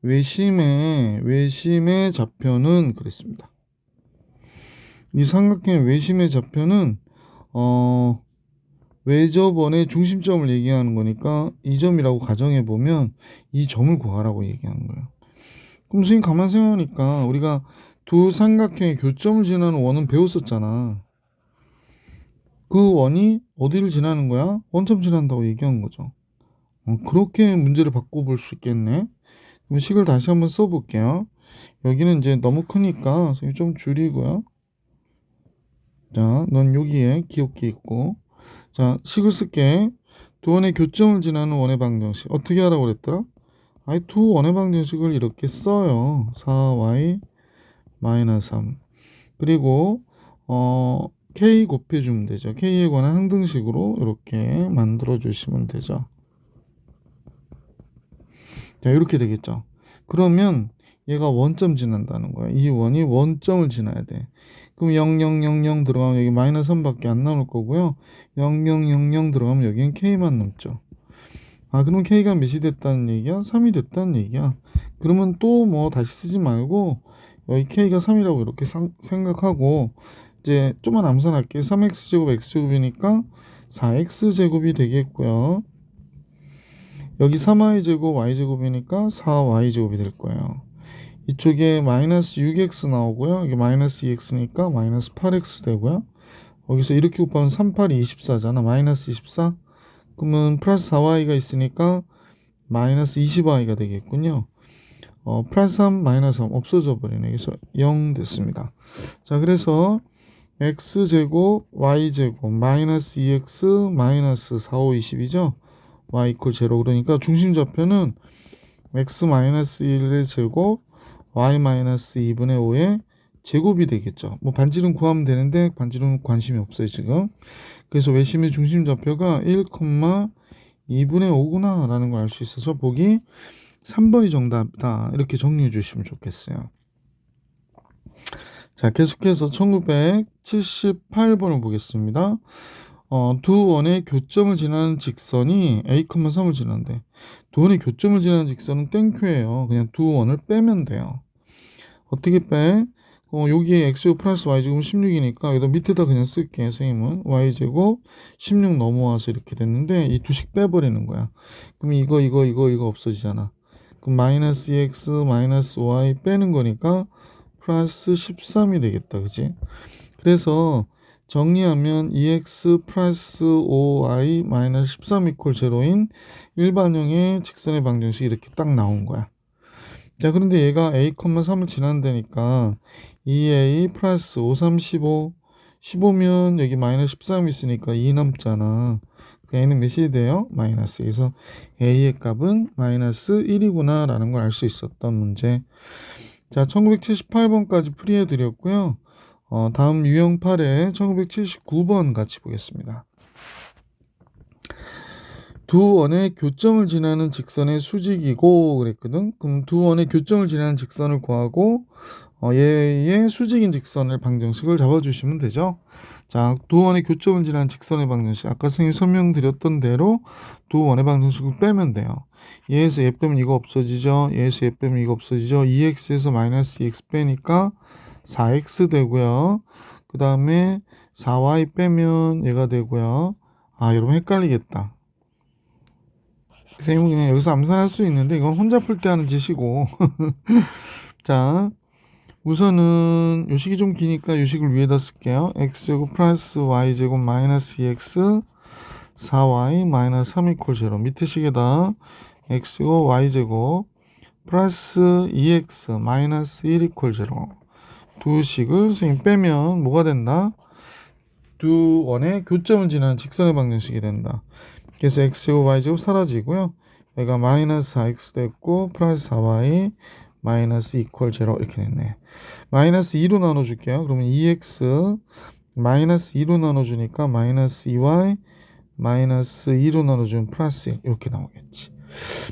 외심의 좌표는 그랬습니다. 이 삼각형의 외심의 좌표는 외접원의 중심점을 얘기하는 거니까 이 점이라고 가정해 보면 이 점을 구하라고 얘기하는 거예요. 그럼 선생님 가만 생각하니까 우리가 두 삼각형의 교점을 지나는 원은 배웠었잖아. 그 원이 어디를 지나는 거야? 원점 지난다고 얘기한 거죠. 그렇게 문제를 바꿔볼 수 있겠네. 그럼 식을 다시 한번 써볼게요. 여기는 이제 너무 크니까 선생님 좀 줄이고요. 자, 넌 여기에 기억기 있고. 자, 식을 쓸게. 두 원의 교점을 지나는 원의 방정식. 어떻게 하라고 그랬더라? 아니, 두 원의 방정식을 이렇게 써요. 4y 3. 그리고 k 곱해주면 되죠. k에 관한 항등식으로 이렇게 만들어 주시면 되죠. 자, 이렇게 되겠죠. 그러면 얘가 원점 지난다는 거야. 이 원이 원점을 지나야 돼. 그럼 0000 들어가면 여기 마이너스 3밖에 안 남을 거고요. 0000 들어가면 여기는 k만 남죠. 아, 그럼 k가 몇이 됐다는 얘기야? 3이 됐다는 얘기야. 그러면 또 뭐 다시 쓰지 말고 여기 k가 3이라고 이렇게 생각하고 이제 좀만 암산할게요. 3x제곱 x제곱이니까 4x제곱이 되겠고요. 여기 3y제곱 y제곱이니까 4y제곱이 될 거예요. 이쪽에 마이너스 6x 나오고요. 여기 마이너스 2x니까 마이너스 8x 되고요. 여기서 이렇게 곱하면 3, 8이 24잖아. 마이너스 24. 그러면 플러스 4y가 있으니까 마이너스 20y가 되겠군요. 플러스 3, 마이너스 3 없어져 버리네. 그래서 0 됐습니다. 자, 그래서 x제곱 y제곱 마이너스 2x 마이너스 4, 5, 20이죠. y 이퀄 0 그러니까 중심 좌표는 x 마이너스 1의 제곱 y 마이너스 2분의 5의 제곱이 되겠죠. 뭐 반지름 구하면 되는데 반지름 관심이 없어요 지금. 그래서 외심의 중심 좌표가 1,2분의 5구나 라는 걸 알 수 있어서 보기 3번이 정답이다 이렇게 정리해 주시면 좋겠어요. 자, 계속해서 1978번을 보겠습니다. 두 원의 교점을 지나는 직선이 a, 3을 지난대. 두 원의 교점을 지나는 직선은 땡큐예요. 그냥 두 원을 빼면 돼요. 어떻게 빼? 여기에 x제곱 플러스 y제곱 16이니까 여기다 밑에다 그냥 쓸게. 선생님은 y제곱 16 넘어와서 이렇게 됐는데 이 두식 빼버리는 거야. 그럼 이거 없어지잖아. 그럼 마이너스 2x 마이너스 y 빼는 거니까 플러스 13이 되겠다. 그치? 그래서 정리하면 2x 플러스 5y 마이너스 13 이퀄 0인 일반형의 직선의 방정식이 이렇게 딱 나온 거야. 자, 그런데 얘가 a, 3을 지난다니까 2a 플러스 5, 3, 15 15면 여기 마이너스 13 있으니까 2 남잖아. 그 a는 몇이 돼요? 마이너스. 그래서 a의 값은 마이너스 1이구나 라는 걸 알 수 있었던 문제. 자, 1978번까지 풀이해 드렸고요. 다음 유형 8에 1979번 같이 보겠습니다. 두 원의 교점을 지나는 직선의 수직이고 그랬거든. 그럼 두 원의 교점을 지나는 직선을 구하고 얘의 수직인 직선의 방정식을 잡아주시면 되죠. 자, 두 원의 교점을 지나는 직선의 방정식 아까 선생님이 설명드렸던 대로 두 원의 방정식을 빼면 돼요. 얘에서 얘 빼면 이거 없어지죠. 얘에서 얘 빼면 이거 없어지죠. 2x에서 마이너스 2x 빼니까 4x 되고요. 그 다음에 4y 빼면 얘가 되고요. 아, 여러분 헷갈리겠다. 선생님은 그냥 여기서 암산할 수 있는데 이건 혼자 풀 때 하는 짓이고 자, 우선은 요 식이 좀 기니까 요 식을 위에다 쓸게요. x제곱 플러스 y제곱 마이너스 2x 4y 마이너스 3 이퀄 0 밑에 식에다 x제곱 y제곱 플러스 2x 마이너스 1 이퀄 0 두 식을 선생님 빼면 뭐가 된다? 두 원의 교점을 지나는 직선의 방정식이 된다. 그래서 x제곱 y제곱 사라지고요. 여기가 마이너스 4x 됐고 플러스 4y 마이너스 이퀄 0 이렇게 됐네. 마이너스 2로 나눠줄게요. 그러면 2x 마이너스 2로 나눠주니까 마이너스 2y 마이너스 2로 나눠주면 플러스 1 이렇게 나오겠지.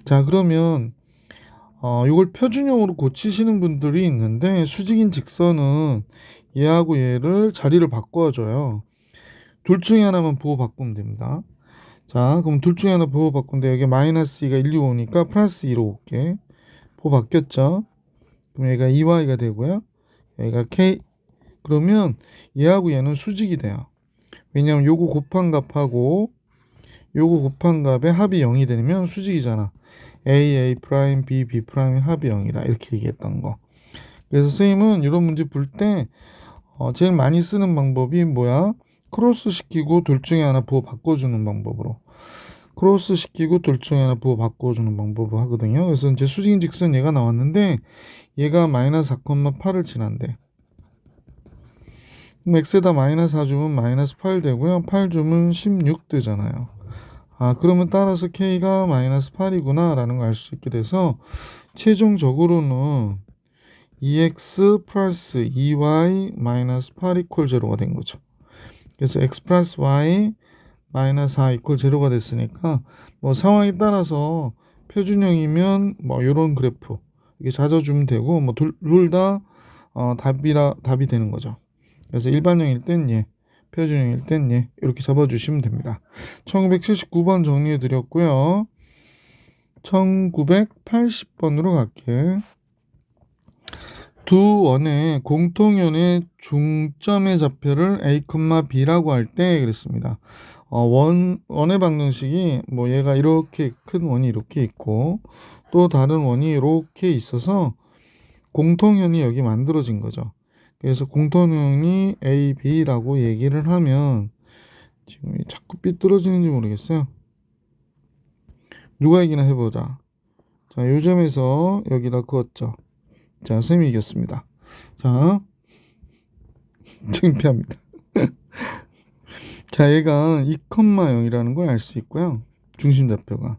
자, 그러면 이걸 표준형으로 고치시는 분들이 있는데 수직인 직선은 얘하고 얘를 자리를 바꿔줘요. 둘 중에 하나만 보고 바꾸면 됩니다. 자, 그럼 둘 중에 하나 보호 바꾼데 여기 마이너스 2가 1, 2, 5니까 플러스 2로 올게. 보호 바뀌었죠? 그럼 얘가 2y가 되고요. 얘가 k. 그러면 얘하고 얘는 수직이 돼요. 왜냐면 요거 곱한 값하고 요거 곱한 값의 합이 0이 되면 수직이잖아. a 프라임 b 프라임 합이 0이다. 이렇게 얘기했던 거. 그래서 선생님은 이런 문제 풀 때 제일 많이 쓰는 방법이 뭐야? 크로스 시키고 둘 중에 하나 보호 바꿔주는 방법으로. 크로스 시키고 둘 중에 하나 부호 바꿔주는 방법을 하거든요. 그래서 이제 수직인 직선 얘가 나왔는데 얘가 마이너스 4,8을 지난대. 그럼 x에다 마이너스 4 주면 마이너스 8 되고요. 8 주면 16 되잖아요. 그러면 따라서 k가 마이너스 8이구나 라는 걸 알 수 있게 돼서 최종적으로는 2x 플러스 2y 마이너스 8 이퀄 제로가 된 거죠. 그래서 x 플러스 y 마이너스 4 이퀄 제로가 됐으니까 뭐 상황에 따라서 표준형이면 뭐 이런 그래프 이게 찾아주면 되고 뭐 둘 다 답이 되는 거죠. 그래서 일반형일 땐 예, 표준형일 땐 예, 이렇게 잡아주시면 됩니다. 1979번 정리해 드렸고요. 1980번으로 갈게. 두 원의 공통연의 중점의 좌표를 A, B라고 할 때 그랬습니다. 원의 방정식이 뭐 얘가 이렇게 큰 원이 이렇게 있고 또 다른 원이 이렇게 있어서 공통연이 여기 만들어진 거죠. 그래서 공통연이 A, B라고 얘기를 하면 지금 자꾸 삐뚤어지는지 모르겠어요. 누가 이기나 해보자. 자, 요 점에서 여기다 그었죠. 자, 쌤이 이겼습니다. 자, 창피합니다. 자, 얘가 2,0이라는 걸 알 수 있고요. 중심좌표가.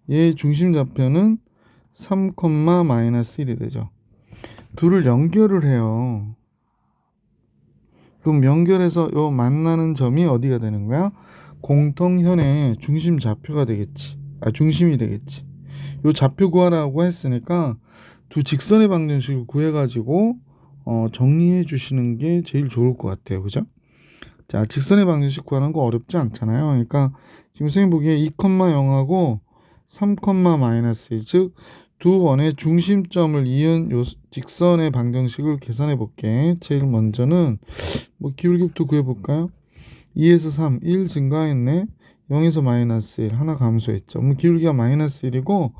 얘 중심좌표는 3, 마이너스 1이 되죠. 둘을 연결을 해요. 그럼 연결해서 요 만나는 점이 어디가 되는 거야? 공통현의 중심좌표가 되겠지. 중심이 되겠지. 요 좌표 구하라고 했으니까 두 직선의 방정식을 구해가지고 정리해 주시는 게 제일 좋을 것 같아요. 그죠? 자, 직선의 방정식 구하는 거 어렵지 않잖아요. 그러니까 지금 선생님 보기에 2,0하고 3, 마이너스 1, 즉 두 원의 중심점을 이은 요 직선의 방정식을 계산해 볼게. 제일 먼저는 뭐 기울기부터 구해 볼까요? 2에서 3, 1 증가했네. 0에서 마이너스 1 하나 감소했죠. 그럼 기울기가 마이너스 1이고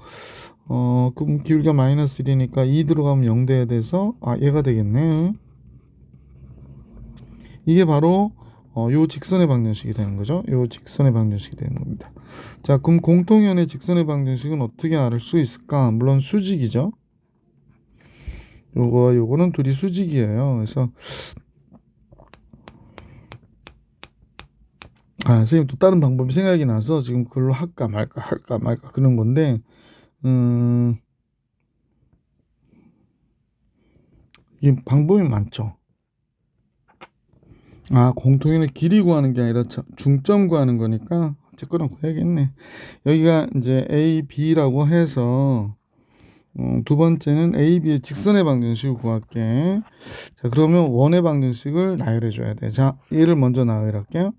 그럼 기울기가 마이너스 1이니까 2 들어가면 0 돼야 돼서 얘가 되겠네. 이게 바로 요 직선의 방정식이 되는 거죠. 요 직선의 방정식이 되는 겁니다. 자, 그럼 공통연의 직선의 방정식은 어떻게 알 수 있을까? 물론 수직이죠. 요거는 둘이 수직이에요. 그래서 선생님 또 다른 방법이 생각이 나서 지금 그걸로 할까 말까 그런 건데 이게 방법이 많죠. 공통연의 길이 구하는 게 아니라 중점 구하는 거니까 어쨌거나 구해야겠네. 여기가 이제 A, B라고 해서 두 번째는 A, B의 직선의 방정식을 구할게. 자, 그러면 원의 방정식을 나열해 줘야 돼. 자, 얘를 먼저 나열할게요.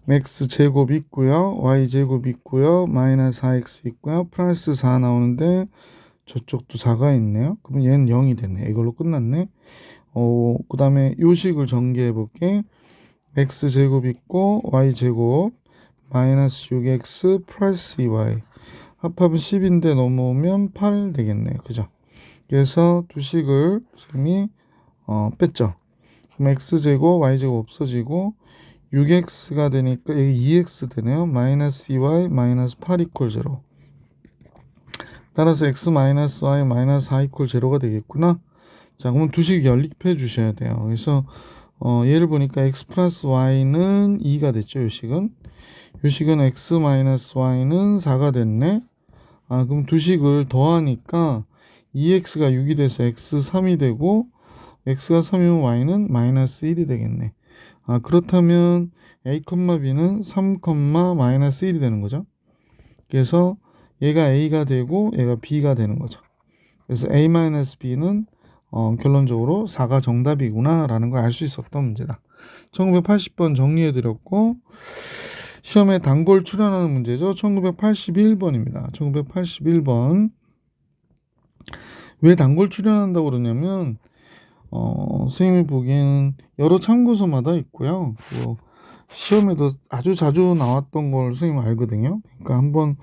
x 제곱 있고요, y 제곱 있고요, 마이너스 4x 있고요, 플러스 4 나오는데 저쪽도 4가 있네요. 그럼 얘는 0이 됐네. 이걸로 끝났네. 그 다음에 요식을 전개해 볼게. x 제곱 있고 y 제곱 마이너스 6x 플러스 2y 합하면 10인데 넘어오면 8 되겠네. 그죠? 그래서 두 식을 선생님이 뺐죠. 그럼 x 제곱 y 제곱 없어지고 6x가 되니까 여기 2x 되네요. 마이너스 2y 마이너스 8 이퀄 0. 따라서 x 마이너스 y 마이너스 4 이퀄 0가 되겠구나. 자, 그러면 두식 연립해 주셔야 돼요. 그래서 얘를 보니까 x 플러스 y는 2가 됐죠. 요식은 x 마이너스 y는 4가 됐네. 그럼 두식을 더하니까 2x가 6이 돼서 x 3이 되고 x가 3이면 y는 마이너스 1이 되겠네. 그렇다면 a, b는 3, 마이너스 1이 되는 거죠. 그래서 얘가 a가 되고 얘가 b가 되는 거죠. 그래서 a 마이너스 b는 결론적으로 4가 정답이구나 라는 걸 알 수 있었던 문제다. 1980번 정리해 드렸고 시험에 단골 출연하는 문제죠. 1981번입니다. 1981번 왜 단골 출연한다고 그러냐면 선생님이 보기에는 여러 참고서마다 있고요. 시험에도 아주 자주 나왔던 걸 선생님 알거든요. 그러니까 한번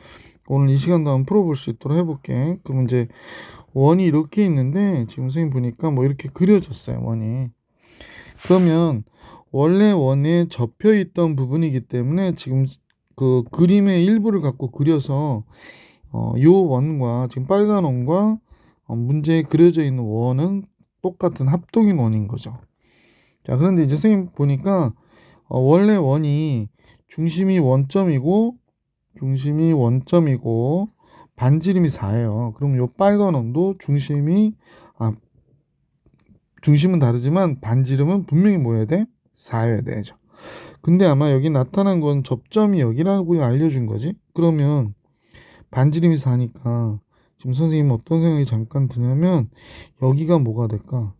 오늘 이 시간도 한번 풀어볼 수 있도록 해볼게. 그럼 이제 원이 이렇게 있는데 지금 선생님 보니까 뭐 이렇게 그려졌어요. 원이. 그러면 원래 원에 접혀 있던 부분이기 때문에 지금 그 그림의 일부를 갖고 그려서 요 원과 지금 빨간 원과 문제에 그려져 있는 원은 똑같은 합동인 원인 거죠. 자, 그런데 이제 선생님 보니까 원래 원이 중심이 원점이고 반지름이 4예요. 그럼 요 빨간 원도 중심은 다르지만 반지름은 분명히 뭐여야 돼? 4여야 되죠. 근데 아마 여기 나타난 건 접점이 여기라고 알려준 거지. 그러면 반지름이 4니까 지금 선생님 어떤 생각이 잠깐 드냐면 여기가 뭐가 될까?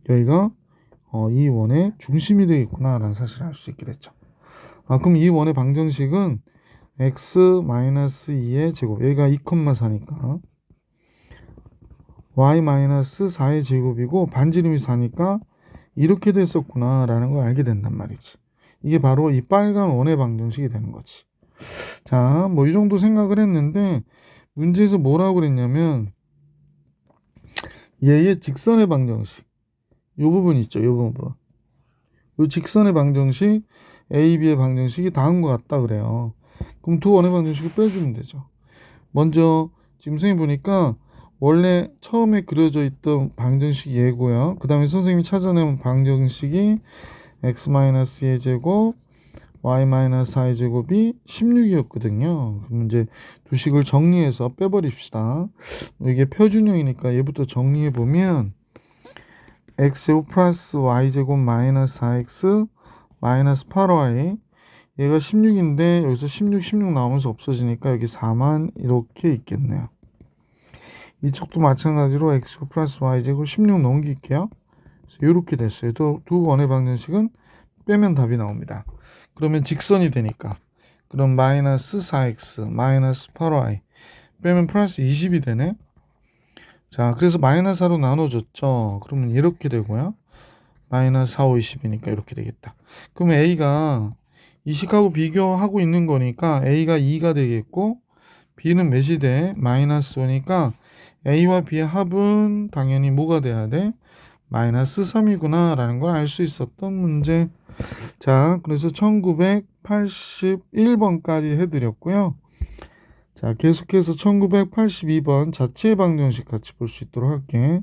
여기가 이 원의 중심이 되겠구나 라는 사실을 알 수 있게 됐죠. 그럼 이 원의 방정식은 x-2의 제곱, 여기가 2,4니까 y-4의 제곱이고 반지름이 4니까 이렇게 됐었구나 라는 걸 알게 된단 말이지. 이게 바로 이 빨간 원의 방정식이 되는 거지. 자, 뭐 이 정도 생각을 했는데 문제에서 뭐라고 그랬냐면 얘의 직선의 방정식, 요 부분 있죠, 요 부분. 요 직선의 방정식, A, B의 방정식이 다음과 같다 그래요. 그럼 두 원의 방정식을 빼주면 되죠. 먼저 지금 선생님 보니까 원래 처음에 그려져 있던 방정식이 얘고요. 그 다음에 선생님이 찾아내면 방정식이 x-2의 제곱, y-4의 제곱이 16이었거든요. 그럼 이제 두 식을 정리해서 빼버립시다. 이게 표준형이니까 얘부터 정리해보면 x제곱 플러스 y제곱 마이너스 4x 마이너스 8y, 얘가 16인데 여기서 16 나오면서 없어지니까 여기 4만 이렇게 있겠네요. 이쪽도 마찬가지로 x제곱 플러스 y제곱 16 넘길게요. 이렇게 됐어요. 두 원의 방정식은 빼면 답이 나옵니다. 그러면 직선이 되니까, 그럼 마이너스 4x 마이너스 8y 빼면 플러스 20이 되네. 자, 그래서 마이너스 4로 나눠줬죠. 그러면 이렇게 되고요. 마이너스 4, 5, 20이니까 이렇게 되겠다. 그러면 A가 이 식하고 비교하고 있는 거니까 A가 2가 되겠고 B는 몇이 돼? 마이너스 5니까 A와 B의 합은 당연히 뭐가 돼야 돼? 마이너스 3이구나 라는 걸 알 수 있었던 문제. 자, 그래서 1981번까지 해드렸고요. 자, 계속해서 1982번 자체 방정식 같이 볼 수 있도록 할게.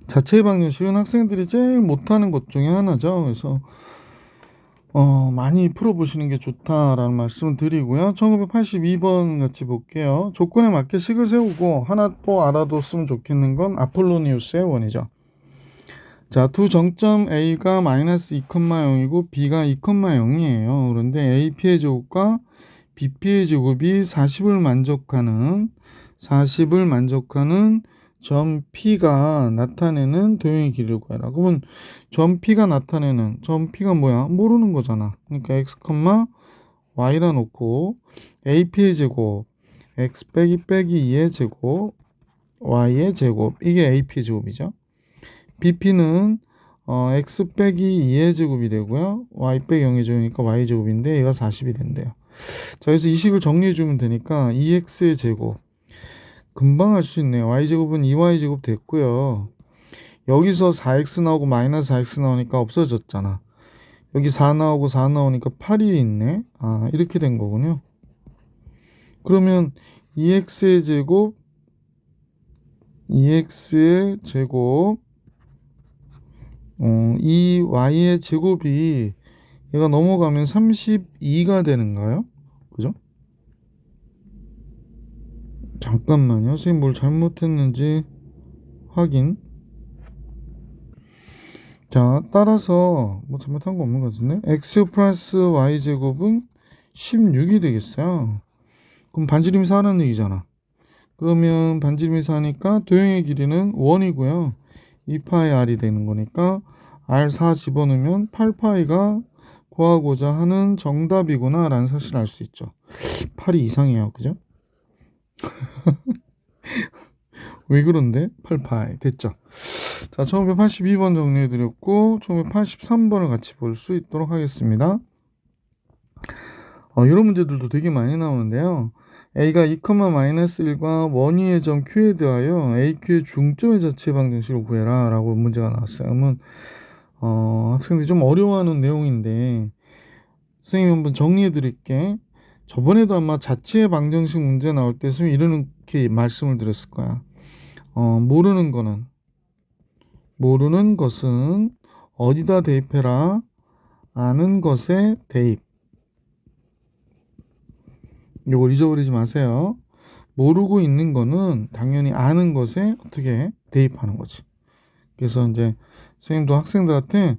자체 방정식은 학생들이 제일 못하는 것 중에 하나죠. 그래서 많이 풀어보시는 게 좋다라는 말씀을 드리고요. 1982번 같이 볼게요. 조건에 맞게 식을 세우고 하나 또 알아뒀으면 좋겠는 건 아폴로니우스의 원이죠. 자, 두 정점 A가 마이너스 2,0이고 B가 2,0이에요. 그런데 AP의 제곱과 BP의 제곱이 40을 만족하는 점 P가 나타내는 도형의 길이를 구해라. 그러면 점 P가 뭐야? 모르는 거잖아. 그러니까 x, y라 놓고 AP의 제곱, x 빼기 2의 제곱, y의 제곱, 이게 AP의 제곱이죠. BP는 x 빼기 2의 제곱이 되고요. y 빼기 0의 제곱이니까 y 제곱인데 얘가 40이 된대요. 자, 그래서 이 식을 정리해 주면 되니까 2x의 제곱 금방 할 수 있네요. y제곱은 2y제곱 됐고요. 여기서 4x 나오고 마이너스 4x 나오니까 없어졌잖아. 여기 4 나오고 4 나오니까 8이 있네. 이렇게 된 거군요. 그러면 2x의 제곱 2y의 제곱이 얘가 넘어가면 32가 되는가요? 그죠? 잠깐만요. 선생님 뭘 잘못했는지 확인. 자, 따라서 뭐 잘못한 거 없는 것 같은데 x 플러스 y제곱은 16이 되겠어요. 그럼 반지름이 4라는 얘기잖아. 그러면 반지름이 4니까 도형의 길이는 1이고요. 2파이 r이 되는 거니까 r4 집어넣으면 8파이가 구하고자 하는 정답이구나 라는 사실을 알 수 있죠. 8이 이상해요. 그죠? 왜 그런데? 8파이 됐죠. 자, 1982번 정리해드렸고 1983번을 같이 볼 수 있도록 하겠습니다. 이런 문제들도 되게 많이 나오는데요. A가 2,-1과 원위의 점 Q에 대하여 AQ의 중점의 자체 방정식을 구해라 라고 문제가 나왔어요. 그러면 학생들이 좀 어려워하는 내용인데 선생님이 한번 정리해 드릴게. 저번에도 아마 자취의 방정식 문제 나올 때 선생님이 이렇게 말씀을 드렸을 거야. 모르는 것은 어디다 대입해라? 아는 것에 대입. 이걸 잊어버리지 마세요. 모르고 있는 거는 당연히 아는 것에 어떻게 대입하는 거지. 그래서 이제 선생님도 학생들한테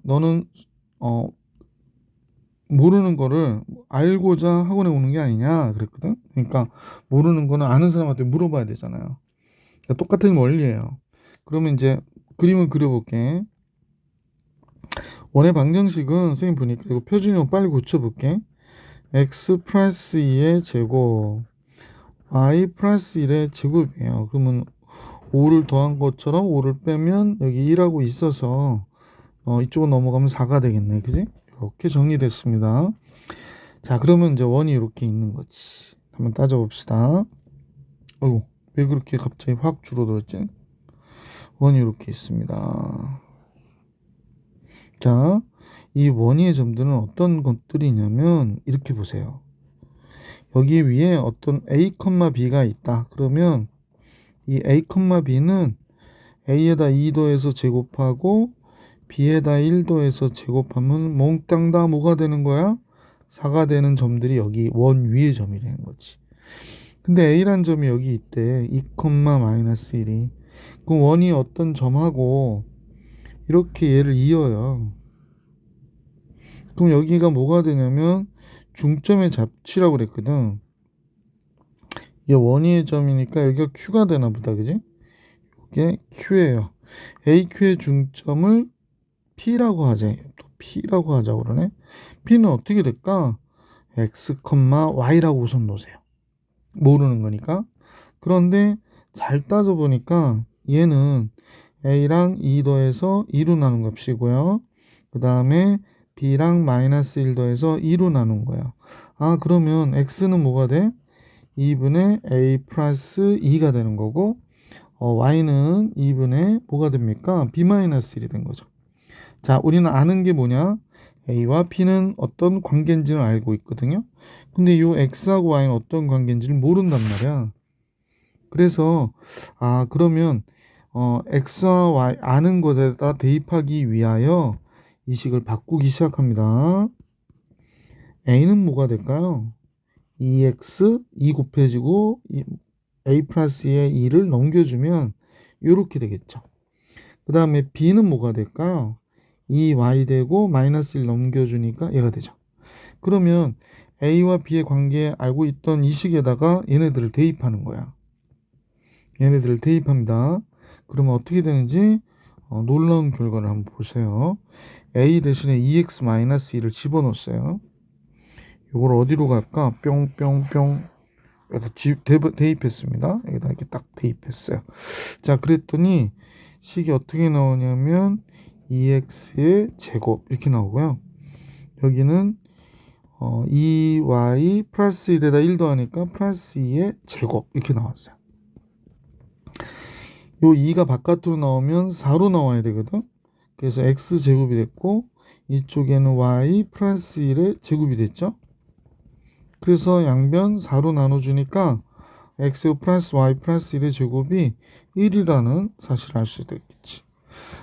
너는 모르는 거를 알고자 학원에 오는 게 아니냐 그랬거든. 그러니까 모르는 거는 아는 사람한테 물어봐야 되잖아요. 그러니까 똑같은 원리예요. 그러면 이제 그림을 그려볼게. 원의 방정식은 선생님 보니까 이거 표준형 빨리 고쳐볼게. x 플러스 2의 제곱 y 플러스 1의 제곱이에요. 그러면 5를 더한 것처럼 5를 빼면 여기 1하고 있어서 이쪽으로 넘어가면 4가 되겠네. 그지? 이렇게 정리됐습니다. 자, 그러면 이제 원이 이렇게 있는 거지. 한번 따져봅시다. 어이구, 왜 그렇게 갑자기 확 줄어들었지? 원이 이렇게 있습니다. 자, 이 원위의 점들은 어떤 것들이냐면 이렇게 보세요. 여기 위에 어떤 a, b가 있다. 그러면 이 a, b는 a에다 2더해서 제곱하고 b에다 1더해서 제곱하면 몽땅 다 뭐가 되는 거야? 4가 되는 점들이 여기 원 위의 점이라는 거지. 근데 a란 점이 여기 있대. 2, 마이너스 1이. 그럼 원이 어떤 점하고 이렇게 얘를 이어요. 그럼 여기가 뭐가 되냐면 중점의 잡지라고 그랬거든. 이게 원위의 점이니까 여기가 Q가 되나 보다. 그지? 이게 Q예요. AQ의 중점을 P라고 하자. 또 P라고 하자고 그러네. P는 어떻게 될까? X, Y라고 우선 놓으세요. 모르는 거니까. 그런데 잘 따져보니까 얘는 A랑 2 더해서 2로 나눈 값이고요. 그 다음에 B랑 마이너스 1 더해서 2로 나눈 거예요. 그러면 X는 뭐가 돼? 2분의 A 플러스 2가 되는 거고 Y는 2분의 뭐가 됩니까? B 마이너스 1이 된 거죠. 자, 우리는 아는 게 뭐냐? A와 B는 어떤 관계인지는 알고 있거든요. 근데 이 X하고 Y는 어떤 관계인지를 모른단 말이야. 그래서 그러면 X와 Y 아는 것에다 대입하기 위하여 이 식을 바꾸기 시작합니다. A는 뭐가 될까요? 2x 2 곱해지고 a 플러스의 2를 넘겨주면 이렇게 되겠죠. 그 다음에 b는 뭐가 될까요? 2y 되고 마이너스 1 넘겨주니까 얘가 되죠. 그러면 a와 b의 관계 알고 있던 이 식에다가 얘네들을 대입하는 거야. 얘네들을 대입합니다. 그러면 어떻게 되는지 놀라운 결과를 한번 보세요. a 대신에 2x 마이너스 2를 집어넣었어요. 이걸 어디로 갈까? 뿅뿅뿅. 여기다 대입했습니다. 여기다 이렇게 딱 대입했어요. 자, 그랬더니 식이 어떻게 나오냐면 2x의 제곱 이렇게 나오고요. 여기는 2y 플러스 1에다 1 더하니까 플러스 2의 제곱 이렇게 나왔어요. 요 2가 바깥으로 나오면 4로 나와야 되거든. 그래서 x 제곱이 됐고 이쪽에는 y 플러스 1의 제곱이 됐죠. 그래서 양변 4로 나눠주니까 x 플러스 y 플러스 1의 제곱이 1이라는 사실을 알 수 있겠지.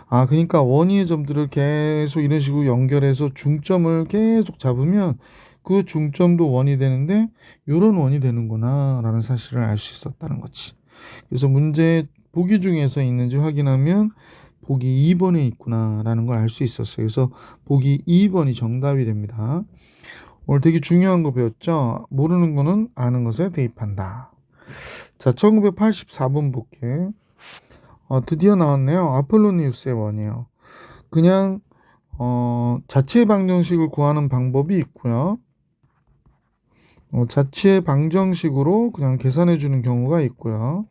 그러니까 원위의 점들을 계속 이런 식으로 연결해서 중점을 계속 잡으면 그 중점도 원이 되는데 이런 원이 되는구나 라는 사실을 알 수 있었다는 거지. 그래서 문제 보기 중에서 있는지 확인하면 보기 2번에 있구나 라는 걸 알 수 있었어요. 그래서 보기 2번이 정답이 됩니다. 오늘 되게 중요한 거 배웠죠? 모르는 거는 아는 것에 대입한다. 자, 1984번 볼게. 드디어 나왔네요. 아폴로니우스의 원이에요. 그냥 자취의 방정식을 구하는 방법이 있고요. 자취의 방정식으로 그냥 계산해 주는 경우가 있고요.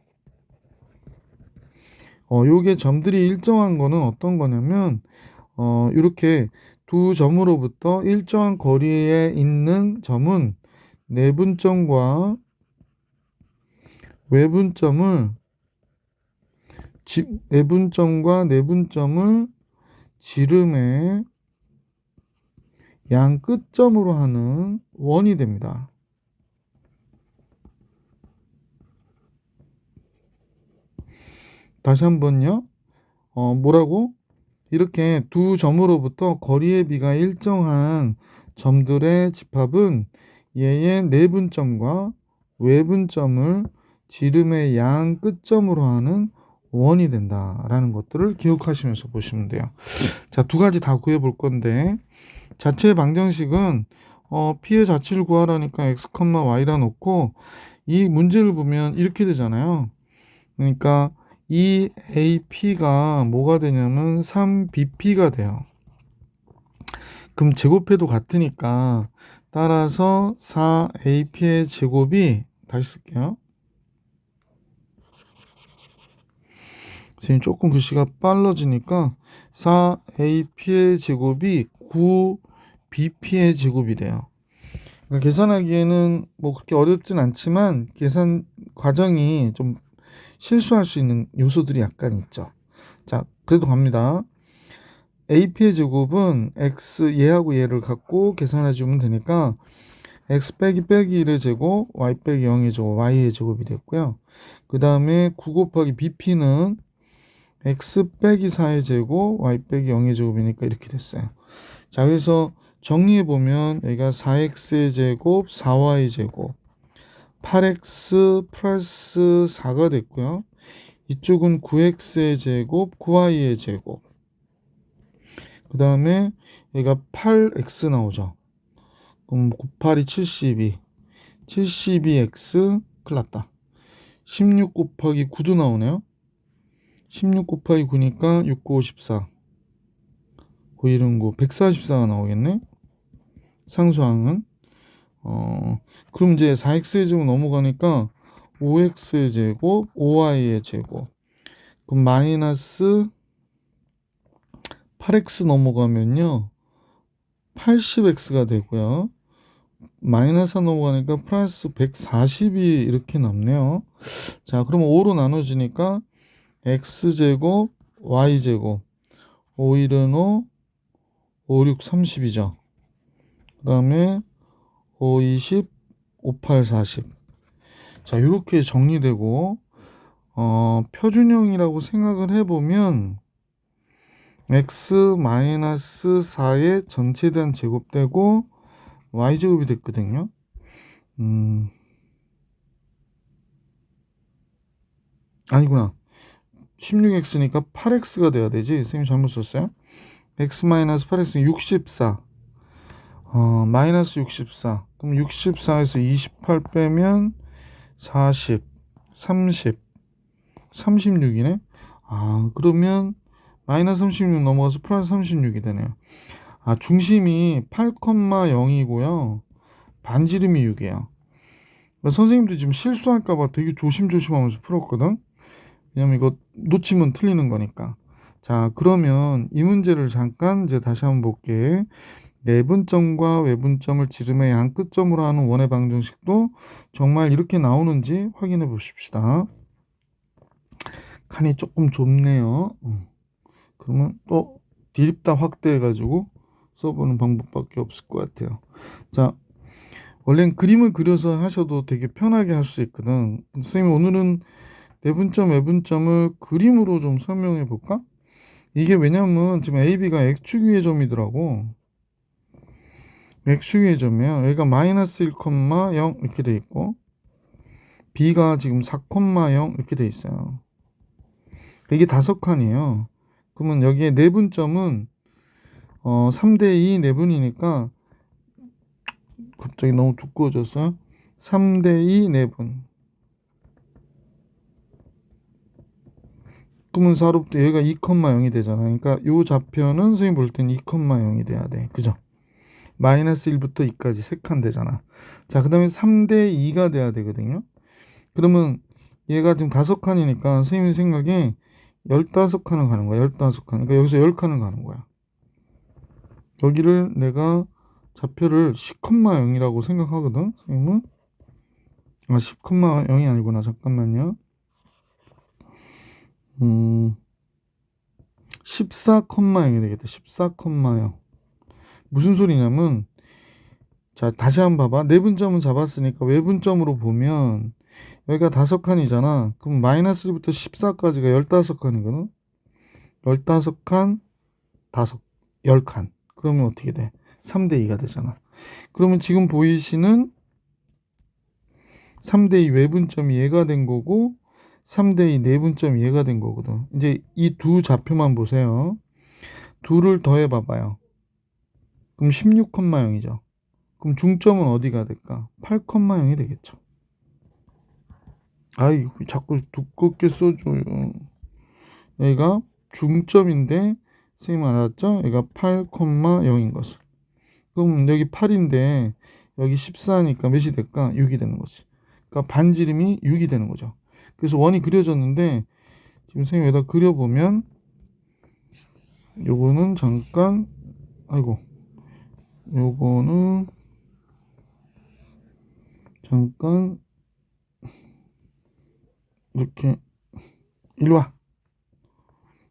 요게 점들이 일정한 거는 어떤 거냐면 이렇게 두 점으로부터 일정한 거리에 있는 점은 내분점과 외분점을 내분점과 내분점을 지름에 양 끝점으로 하는 원이 됩니다. 다시 한번요. 뭐라고? 이렇게 두 점으로부터 거리의 비가 일정한 점들의 집합은 얘의 내분점과 외분점을 지름의 양 끝점으로 하는 원이 된다라는 것들을 기억하시면서 보시면 돼요. 자, 두 가지 다 구해 볼 건데, 자체의 방정식은 p의 자치를 구하라니까 x, y라 놓고, 이 문제를 보면 이렇게 되잖아요. 그러니까 이 AP가 뭐가 되냐면 3BP가 돼요. 그럼 제곱해도 같으니까 따라서 4AP의 제곱이, 다시 쓸게요. 선생님 조금 글씨가 빨라지니까 4AP의 제곱이 9BP의 제곱이 돼요. 그러니까 계산하기에는 뭐 그렇게 어렵진 않지만 계산 과정이 좀 실수할 수 있는 요소들이 약간 있죠. 자, 그래도 갑니다. AP의 제곱은 x 얘하고 얘를 갖고 계산해 주면 되니까 x 빼기 1의 제곱, y 빼기 0의 제곱, y의 제곱이 됐고요. 그 다음에 9 곱하기 bp는 x 빼기 4의 제곱, y 빼기 0의 제곱이니까 이렇게 됐어요. 자, 그래서 정리해 보면 여기가 4x의 제곱, 4y 제곱, 8x 플러스 4가 됐고요. 이쪽은 9x의 제곱, 9y의 제곱. 그 다음에 여기가 8x 나오죠. 그럼 9, 8이 72. 72x 큰일 났다. 16 곱하기 9도 나오네요. 16 곱하기 9니까 6, 9, 54. 9, 1은 9. 144가 나오겠네. 상수항은. 그럼 이제 4x의 제곱 넘어가니까 5x의 제곱, 5y의 제곱. 그럼 마이너스 8x 넘어가면요. 80x가 되고요. 마이너스 넘어가니까 플러스 140이 이렇게 남네요. 자, 그러면 5로 나눠지니까 x제곱, y제곱, 5, 1은 5, 5, 6, 30이죠. 그 다음에 5, 20, 5, 8, 40. 자, 이렇게 정리되고, 표준형이라고 생각을 해보면, x-4의 전체에 대한 제곱되고, y제곱이 됐거든요. 아니구나. 16x니까 8x가 돼야 되지. 선생님 잘못 썼어요. x-8x 64. 마이너스 64. 그럼 64에서 28 빼면 40, 30, 36이네. 그러면 마이너스 36 넘어가서 플러스 36이 되네요. 중심이 8,0이고요. 반지름이 6이에요. 그러니까 선생님도 지금 실수할까봐 되게 조심조심하면서 풀었거든. 왜냐면 이거 놓치면 틀리는 거니까. 자, 그러면 이 문제를 잠깐 이제 다시 한번 볼게. 내분점과 외분점을 지름의 양 끝점으로 하는 원의 방정식도 정말 이렇게 나오는지 확인해 보십시다. 칸이 조금 좁네요. 그러면 또 디립다 확대해 가지고 써보는 방법밖에 없을 것 같아요. 자, 원래는 그림을 그려서 하셔도 되게 편하게 할 수 있거든. 선생님 오늘은 내분점, 외분점을 그림으로 좀 설명해 볼까? 이게 왜냐면 지금 AB가 X축 위의 점이더라고. X축 위의 점이에요. 여기가 마이너스 1,0 이렇게 돼 있고 B가 지금 4,0 이렇게 돼 있어요. 이게 5칸이에요. 그러면 여기에 내분점은 3대2 내분이니까 갑자기 너무 두꺼워졌어요. 3대2 내분. 그러면 4로부터 얘가 2,0이 되잖아. 그러니까 이 좌표는 선생님 볼 때는 2,0이 돼야 돼. 그죠? 마이너스 1부터 2까지 3칸 되잖아. 자, 그 다음에 3대2가 돼야 되거든요. 그러면 얘가 지금 5칸이니까 선생님 생각에 15칸을 가는 거야. 15칸. 그러니까 여기서 10칸을 가는 거야. 여기를 내가 좌표를 10,0이라고 생각하거든. 선생님은 10,0이 아니구나. 잠깐만요. 14,0이 되겠다. 14,0. 무슨 소리냐면, 자, 다시 한번 봐봐. 내분점은 잡았으니까 외분점으로 보면 여기가 5칸이잖아. 그럼 마이너스 1부터 14까지가 15칸이거든. 15칸, 10칸. 그러면 어떻게 돼? 3대 2가 되잖아. 그러면 지금 보이시는 3대 2 외분점이 얘가 된 거고 3대 2 내분점이 얘가 된 거거든. 이제 이 두 좌표만 보세요. 둘을 더해 봐봐요. 그럼 16,0이죠. 그럼 중점은 어디가 될까? 8,0이 되겠죠. 아이, 자꾸 두껍게 써줘요. 여기가 중점인데 선생님 알았죠? 여기가 8,0인 것을. 그럼 여기 8인데 여기 14니까 몇이 될까? 6이 되는 거지. 그러니까 반지름이 6이 되는 거죠. 그래서 원이 그려졌는데 지금 선생님 여기다 그려보면 요거는 잠깐 아이고 요거는 잠깐 이렇게 일로 와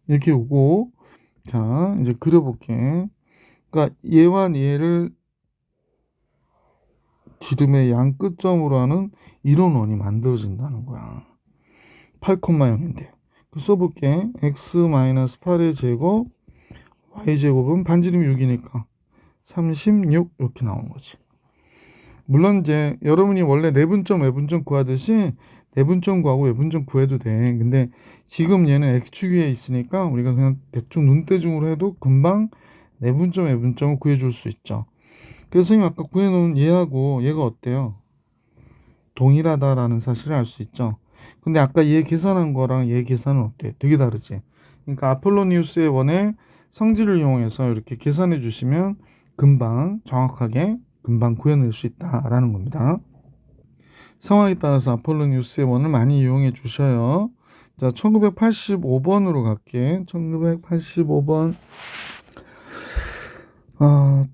이렇게 오고 자 이제 그려볼게. 그러니까 얘와 얘를 지름의 양 끝점으로 하는 이런 원이 만들어진다는 거야. 8,0인데 써볼게. x-8의 제곱 y제곱은 반지름이 6이니까 36 이렇게 나오는 거지. 물론 이제 여러분이 원래 내분점 외분점 구하듯이 내분점 구하고 외분점 구해도 돼. 근데 지금 얘는 x축 위에 있으니까 우리가 그냥 대충 눈대중으로 해도 금방 내분점 외분점을 구해줄 수 있죠. 그래서 선생님 아까 구해놓은 얘하고 얘가 어때요? 동일하다라는 사실을 알 수 있죠. 근데 아까 얘 계산한 거랑 얘 계산은 어때? 되게 다르지. 그러니까 아폴로니우스의 원의 성질을 이용해서 이렇게 계산해 주시면 금방 정확하게 금방 구해낼 수 있다라는 겁니다. 상황에 따라서 아폴로니우스의 원을 많이 이용해 주셔요. 자, 1985번으로 갈게. 1985번.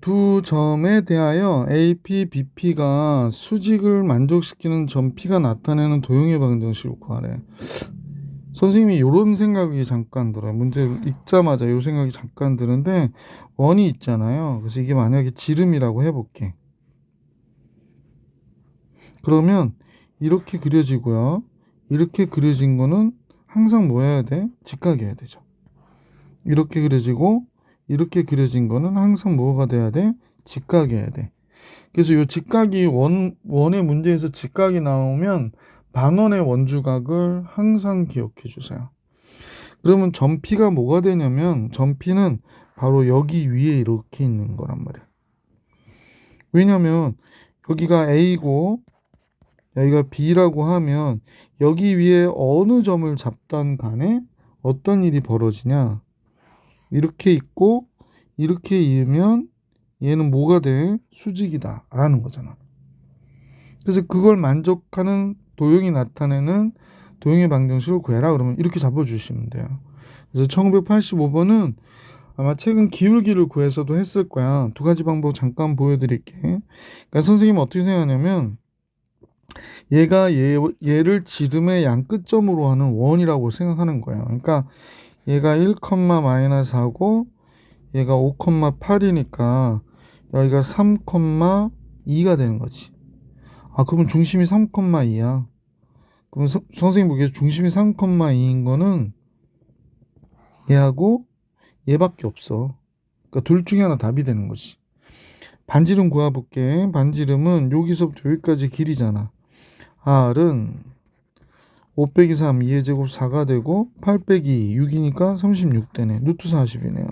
두 점에 대하여 AP, BP가 수직을 만족시키는 점 P가 나타내는 도형의 방정식을 구하래. 선생님이 이런 생각이 잠깐 들어요. 문제를 읽자마자 이 생각이 잠깐 드는데 원이 있잖아요. 그래서 이게 만약에 지름이라고 해볼게. 그러면 이렇게 그려지고요. 이렇게 그려진 거는 항상 뭐 해야 돼? 직각이어야 되죠. 이렇게 그려지고 이렇게 그려진 거는 항상 뭐가 돼야 돼? 직각이어야 돼. 그래서 이 직각이 원의 문제에서 직각이 나오면 반원의 원주각을 항상 기억해 주세요. 그러면 점 P가 뭐가 되냐면 점 P는 바로 여기 위에 이렇게 있는 거란 말이야. 왜냐면 여기가 A고 여기가 B라고 하면 여기 위에 어느 점을 잡던 간에 어떤 일이 벌어지냐. 이렇게 있고 이렇게 이으면 얘는 뭐가 돼? 수직이다 라는 거잖아. 그래서 그걸 만족하는 도형이 나타내는 도형의 방정식을 구해라 그러면 이렇게 잡아주시면 돼요. 그래서 1985번은 아마 최근 기울기를 구해서도 했을 거야. 두 가지 방법 잠깐 보여드릴게. 그러니까 선생님은 어떻게 생각하냐면 얘가 얘를 지름의 양 끝점으로 하는 원이라고 생각하는 거예요. 그러니까 얘가 1,-하고 얘가 5,8이니까 여기가 3,2가 되는 거지. 그러면 중심이 3,2야. 그러면 선생님 보기에 중심이 3,2인 거는 얘하고 얘밖에 없어. 그러니까 둘 중에 하나 답이 되는 거지. 반지름 구해볼게. 반지름은 여기서부터 여기까지 길이잖아. R은 5 빼기 3, 2의 제곱 4가 되고 8 빼기 2, 6이니까 36 되네. 루트 40이네요.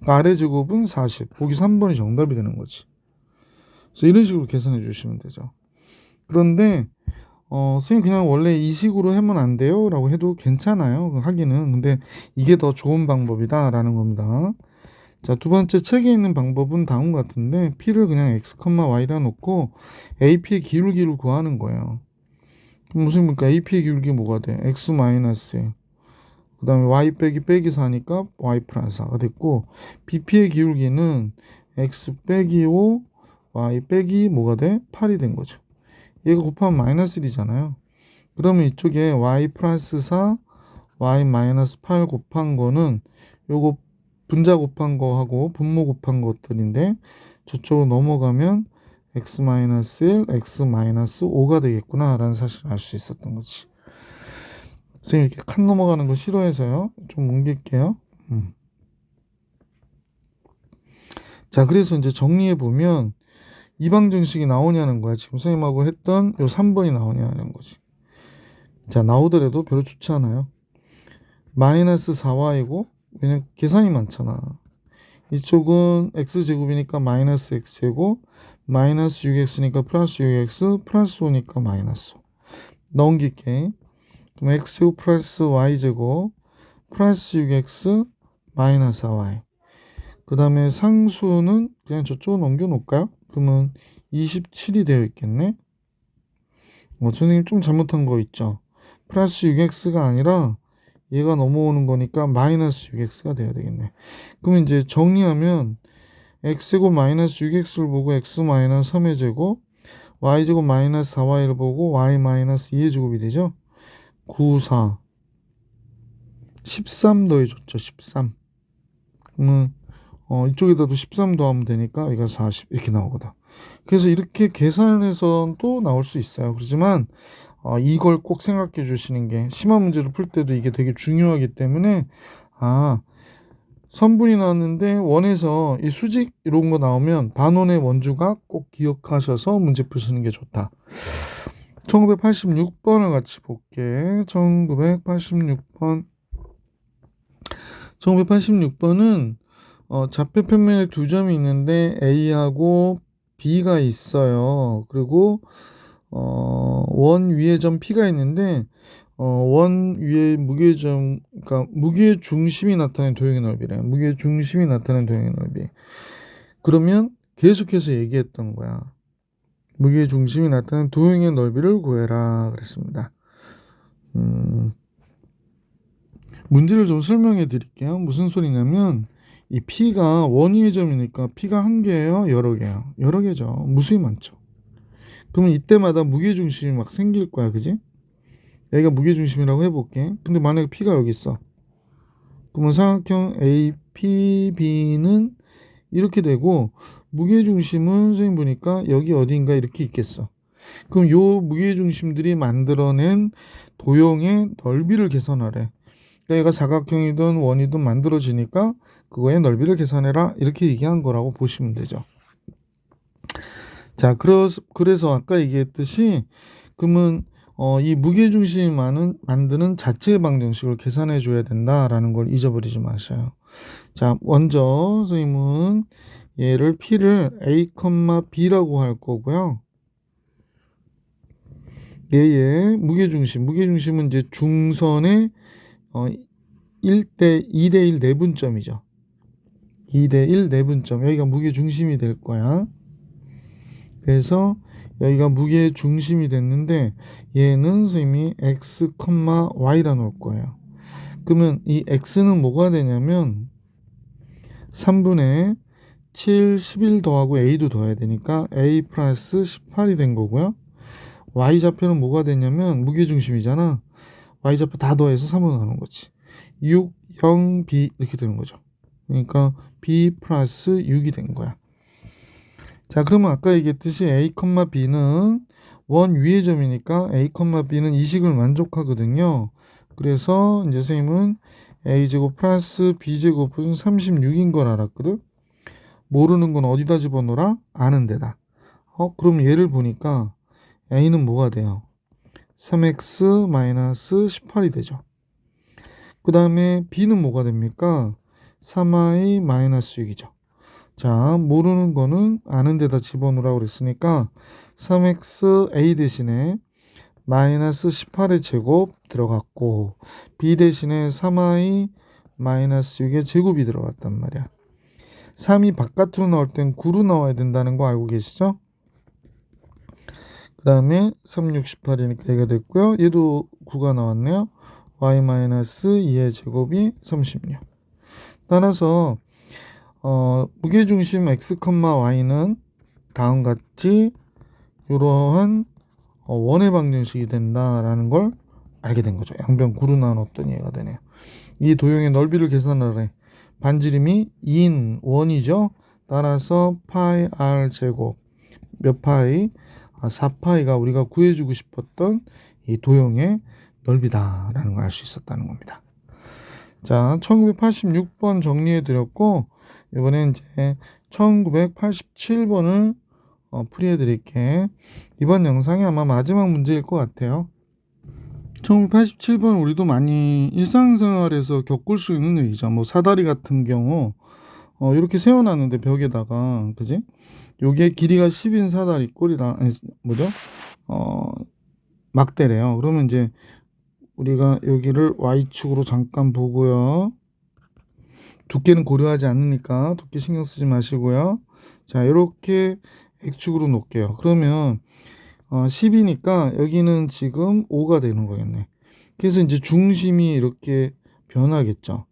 아래 제곱은 40. 보기 3번이 정답이 되는 거지. 그래서 이런 식으로 계산해 주시면 되죠. 그런데 선생님 그냥 원래 이 식으로 하면 안 돼요 라고 해도 괜찮아요. 하기는. 근데 이게 더 좋은 방법이다 라는 겁니다. 자, 두 번째 책에 있는 방법은 다음과 같은데 P를 그냥 x, y라 놓고 AP의 기울기를 구하는 거예요. 그럼 무슨 뭡니까? AP의 기울기 뭐가 돼? x 마이너스 그 다음에 y 빼기 4니까 y 플러스 4가 됐고 BP의 기울기는 x 빼기 5 y 빼기 뭐가 돼? 8이 된 거죠. 얘가 곱하면 마이너스 1이잖아요. 그러면 이쪽에 y 플러스 4 y 마이너스 8 곱한 거는 요거 분자 곱한 거하고 분모 곱한 것들인데 저쪽으로 넘어가면 x-1, x-5가 되겠구나 라는 사실을 알 수 있었던 거지. 선생님 이렇게 칸 넘어가는 거 싫어해서요. 좀 옮길게요. 자, 그래서 이제 정리해 보면 이 방정식이 나오냐는 거야. 지금 선생님하고 했던 요 3번이 나오냐는 거지. 자, 나오더라도 별로 좋지 않아요. 마이너스 4y고 왜냐면 계산이 많잖아. 이쪽은 x제곱이니까 마이너스 x제곱, 마이너스 6x니까 플러스 6x, 플러스 5니까 마이너스 5. 넘길게. 그럼 x제곱 플러스 y제곱, 플러스 6x, 마이너스 4y. 그 다음에 상수는 그냥 저쪽으로 넘겨놓을까요? 그러면 27이 되어 있겠네. 선생님 좀 잘못한 거 있죠. 플러스 6x가 아니라 얘가 넘어오는 거니까 마이너스 6x가 돼야 되겠네. 그러면 이제 정리하면 x제곱 마이너스 6x를 보고 x 마이너스 3의 제곱, y제곱 마이너스 4y를 보고 y 마이너스 2의 제곱이 되죠. 9, 4, 13 더해줬죠. 13. 그러면 이쪽에다도 13 더하면 되니까 여기가 40 이렇게 나오거든. 그래서 이렇게 계산을 해서 또 나올 수 있어요. 그렇지만 이걸 꼭 생각해 주시는 게 심화 문제를 풀 때도 이게 되게 중요하기 때문에 선분이 나왔는데 원에서 이 수직 이런 거 나오면 반원의 원주가 꼭 기억하셔서 문제 푸시는 게 좋다. 1986번을 같이 볼게. 1986번. 1986번은 좌표 평면에 두 점이 있는데 A하고 B가 있어요. 그리고 원 위에 점 P가 있는데 원 위에 무게점, 그러니까 무게 중심이 나타낸 도형의 넓이래. 무게 중심이 나타낸 도형의 넓이. 그러면 계속해서 얘기했던 거야. 무게 중심이 나타낸 도형의 넓이를 구해라 그랬습니다. 문제를 좀 설명해 드릴게요. 무슨 소리냐면 이 P가 원 위의 점이니까 P가 한 개예요, 여러 개요? 여러 개죠. 무수히 많죠. 그러면 이때마다 무게 중심이 막 생길 거야, 그지? 여기가 무게중심이라고 해볼게. 근데 만약에 P가 여기 있어. 그러면 삼각형 APB는 이렇게 되고 무게중심은 선생님 보니까 여기 어딘가 이렇게 있겠어. 그럼 요 무게중심들이 만들어낸 도형의 넓이를 계산하래. 그러니까 얘가 사각형이든 원이든 만들어지니까 그거의 넓이를 계산해라 이렇게 얘기한 거라고 보시면 되죠. 자, 그래서 아까 얘기했듯이 그러면 이 무게중심이 만드는 자체 방정식을 계산해 줘야 된다라는 걸 잊어버리지 마세요. 자, 먼저 선생님은 얘를 P를 A, B라고 할 거고요. 얘의 무게중심은 이제 중선의 2대 1 내분점이죠. 2대 1 내분점. 여기가 무게중심이 될 거야. 그래서 여기가 무게 중심이 됐는데 얘는 선생님이 x, y라 놓을 거예요. 그러면 이 x는 뭐가 되냐면 3분의 7, 11 더하고 a도 더해야 되니까 a 플러스 18이 된 거고요. y좌표는 뭐가 되냐면 무게중심이잖아. y좌표 다 더해서 3으로 나눈 거지. 6, 0, b 이렇게 되는 거죠. 그러니까 b 플러스 6이 된 거야. 자, 그러면 아까 얘기했듯이 A, B는 원 위의 점이니까 A, B는 이 식을 만족하거든요. 그래서 이제 선생님은 A제곱 플러스 B제곱은 36인 걸 알았거든. 모르는 건 어디다 집어넣어라? 아는 데다. 그럼 얘를 보니까 A는 뭐가 돼요? 3x 마이너스 18이 되죠. 그 다음에 B는 뭐가 됩니까? 3y 마이너스 6이죠. 자, 모르는 거는 아는 데다 집어넣으라고 그랬으니까 3xa 대신에 마이너스 18의 제곱 들어갔고 b 대신에 3i 마이너스 6의 제곱이 들어갔단 말이야. 3이 바깥으로 나올 땐 9로 나와야 된다는 거 알고 계시죠? 그 다음에 3, 6, 18이니까 얘가 됐고요. 얘도 9가 나왔네요. y 마이너스 2의 제곱이 36. 따라서 무게중심 x, y는 다음같이 이러한 원의 방정식이 된다라는 걸 알게 된 거죠. 양변 구로 나눴던 얘가 되네요. 이 도형의 넓이를 계산하래. 반지름이 2인 원이죠. 따라서 파이 r 제곱 몇 파이? 4파이가 우리가 구해주고 싶었던 이 도형의 넓이다라는 걸 알 수 있었다는 겁니다. 자, 1986번 정리해 드렸고, 이번엔 이제 1987번을 풀이해 드릴게. 이번 영상이 아마 마지막 문제일 것 같아요. 1987번 우리도 많이 일상생활에서 겪을 수 있는 얘기죠. 뭐 사다리 같은 경우 이렇게 세워놨는데 벽에다가, 그지? 요게 길이가 10인 사다리 꼴이라, 아니, 뭐죠? 막대래요. 그러면 이제 우리가 여기를 Y축으로 잠깐 보고요. 두께는 고려하지 않으니까 두께 신경 쓰지 마시고요. 자, 이렇게 X축으로 놓을게요. 그러면 10이니까 여기는 지금 5가 되는 거겠네. 그래서 이제 중심이 이렇게 변하겠죠.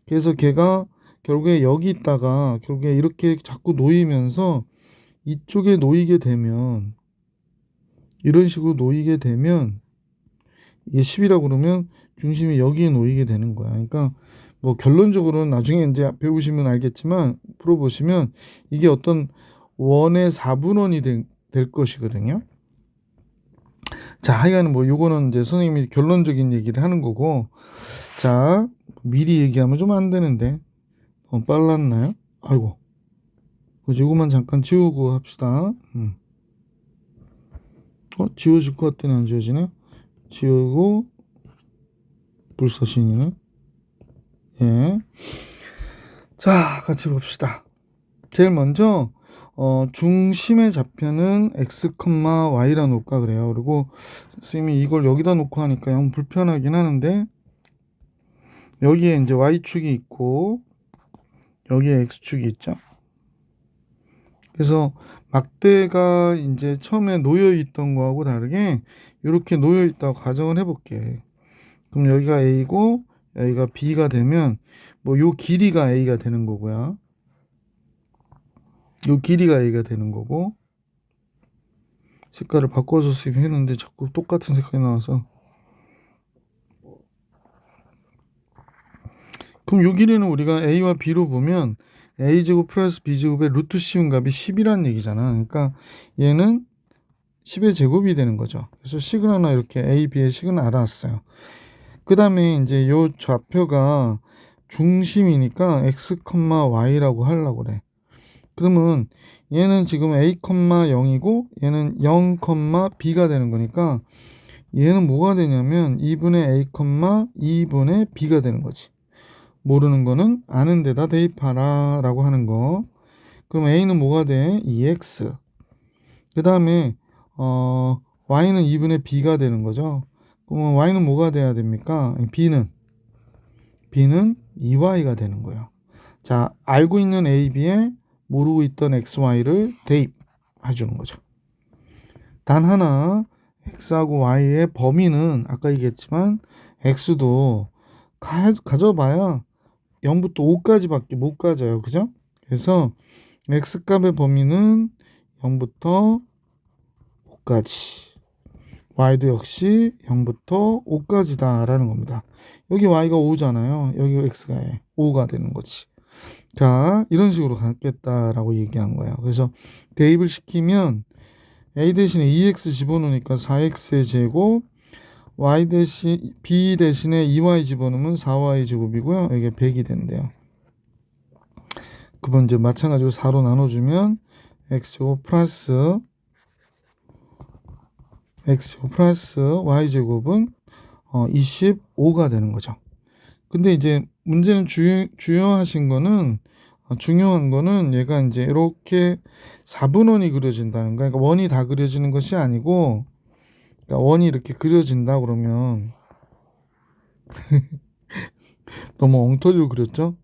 그래서 걔가 결국에 여기 있다가 결국에 이렇게 자꾸 놓이면서 이쪽에 놓이게 되면, 이런 식으로 놓이게 되면 이게 10이라고 그러면 중심이 여기에 놓이게 되는 거야. 그러니까 뭐 결론적으로는 나중에 이제 배우시면 알겠지만, 풀어보시면 이게 어떤 원의 4분원이 될 것이거든요. 자, 하여간 뭐 요거는 이제 선생님이 결론적인 얘기를 하는 거고, 자, 미리 얘기하면 좀 안 되는데 빨랐나요? 아이고, 요거만 잠깐 지우고 합시다. 지워질 것 같더니 안 지워지네. 지우고 불서신이네. 예. 자, 같이 봅시다. 제일 먼저 중심의 좌표는 x, y라 놓을까 그래요. 그리고 선생님이 이걸 여기다 놓고 하니까 영 불편하긴 하는데, 여기에 이제 y축이 있고 여기에 x축이 있죠. 그래서 막대가 이제 처음에 놓여 있던 거하고 다르게 이렇게 놓여 있다고 가정을 해볼게. 그럼 여기가 a고 여기가 b가 되면 뭐 요 길이가 a가 되는 거고요. 요 길이가 a가 되는 거고, 색깔을 바꿔서 쓰긴 했는데 자꾸 똑같은 색깔이 나와서. 그럼 요 길이는 우리가 a와 b로 보면 a제곱 플러스 b제곱의 루트 씌운 값이 10이란 얘기잖아. 그러니까 얘는 10의 제곱이 되는 거죠. 그래서 식을 하나 이렇게 a, b의 식은 알아왔어요. 그 다음에 이제 요 좌표가 중심이니까 x, y라고 하려고 그래. 그러면 얘는 지금 a, 0이고 얘는 0, b가 되는 거니까 얘는 뭐가 되냐면 2분의 a, 2분의 b가 되는 거지. 모르는 거는 아는 데다 대입하라 라고 하는 거. 그럼 a는 뭐가 돼? 2x. 그 다음에 y는 2분의 b가 되는 거죠. 그러면 y는 뭐가 돼야 됩니까? b는 2y가 되는 거예요. 자, 알고 있는 a, b에 모르고 있던 x, y를 대입해 주는 거죠. 단 하나, x하고 y의 범위는 아까 얘기했지만 x도 가져봐야 0부터 5까지 밖에 못 가져요. 그죠? 그래서 x값의 범위는 0부터 5까지, y도 역시 0부터 5까지다 라는 겁니다. 여기 y가 5잖아요. 여기 x가 5가 되는 거지. 자, 이런 식으로 갖겠다라고 얘기한 거예요. 그래서 대입을 시키면 a 대신에 2x 집어넣으니까 4x의 제곱, y 대신 b 대신에 2y 집어넣으면 4y 제곱이고요. 이게 100이 된대요. 그건 이제 마찬가지로 4로 나눠주면 x제곱 플러스 y 제곱은 25가 되는 거죠. 근데 이제 문제는 중요한 거는 얘가 이제 이렇게 4분원이 그려진다는 거야. 그러니까 원이 다 그려지는 것이 아니고, 그러니까 원이 이렇게 그려진다 그러면 너무 엉터리로 그렸죠?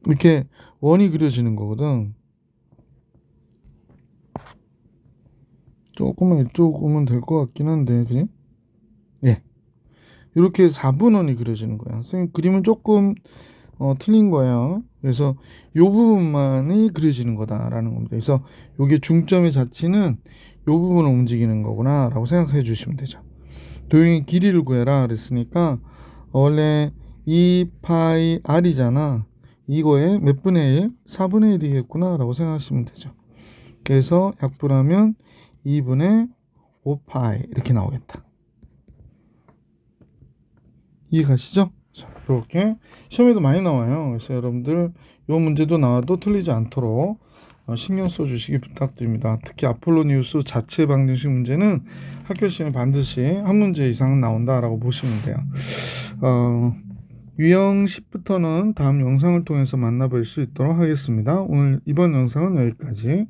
이렇게 원이 그려지는 거거든. 조금만 이쪽 오면 될 것 같긴 한데, 그지? 예. 이렇게 4분원이 그려지는 거야. 선생님 그림은 조금 틀린 거예요. 그래서 요 부분만이 그려지는 거다라는 겁니다. 그래서 요게 중점의 자치는 요 부분을 움직이는 거구나 라고 생각해 주시면 되죠. 도형의 길이를 구해라 그랬으니까 원래 2 파이 r이잖아. 이거에 몇 분의 1? 4분의 1이겠구나 라고 생각하시면 되죠. 그래서 약분하면 2분의 5파이 이렇게 나오겠다. 이해가시죠? 자, 이렇게 시험에도 많이 나와요. 그래서 여러분들 이 문제도 나와도 틀리지 않도록 신경 써주시기 부탁드립니다. 특히 아폴로니우스 자체 방정식 문제는 학교 시험에 반드시 한 문제 이상은 나온다라고 보시면 돼요. 유형 10부터는 다음 영상을 통해서 만나볼 수 있도록 하겠습니다. 오늘 이번 영상은 여기까지.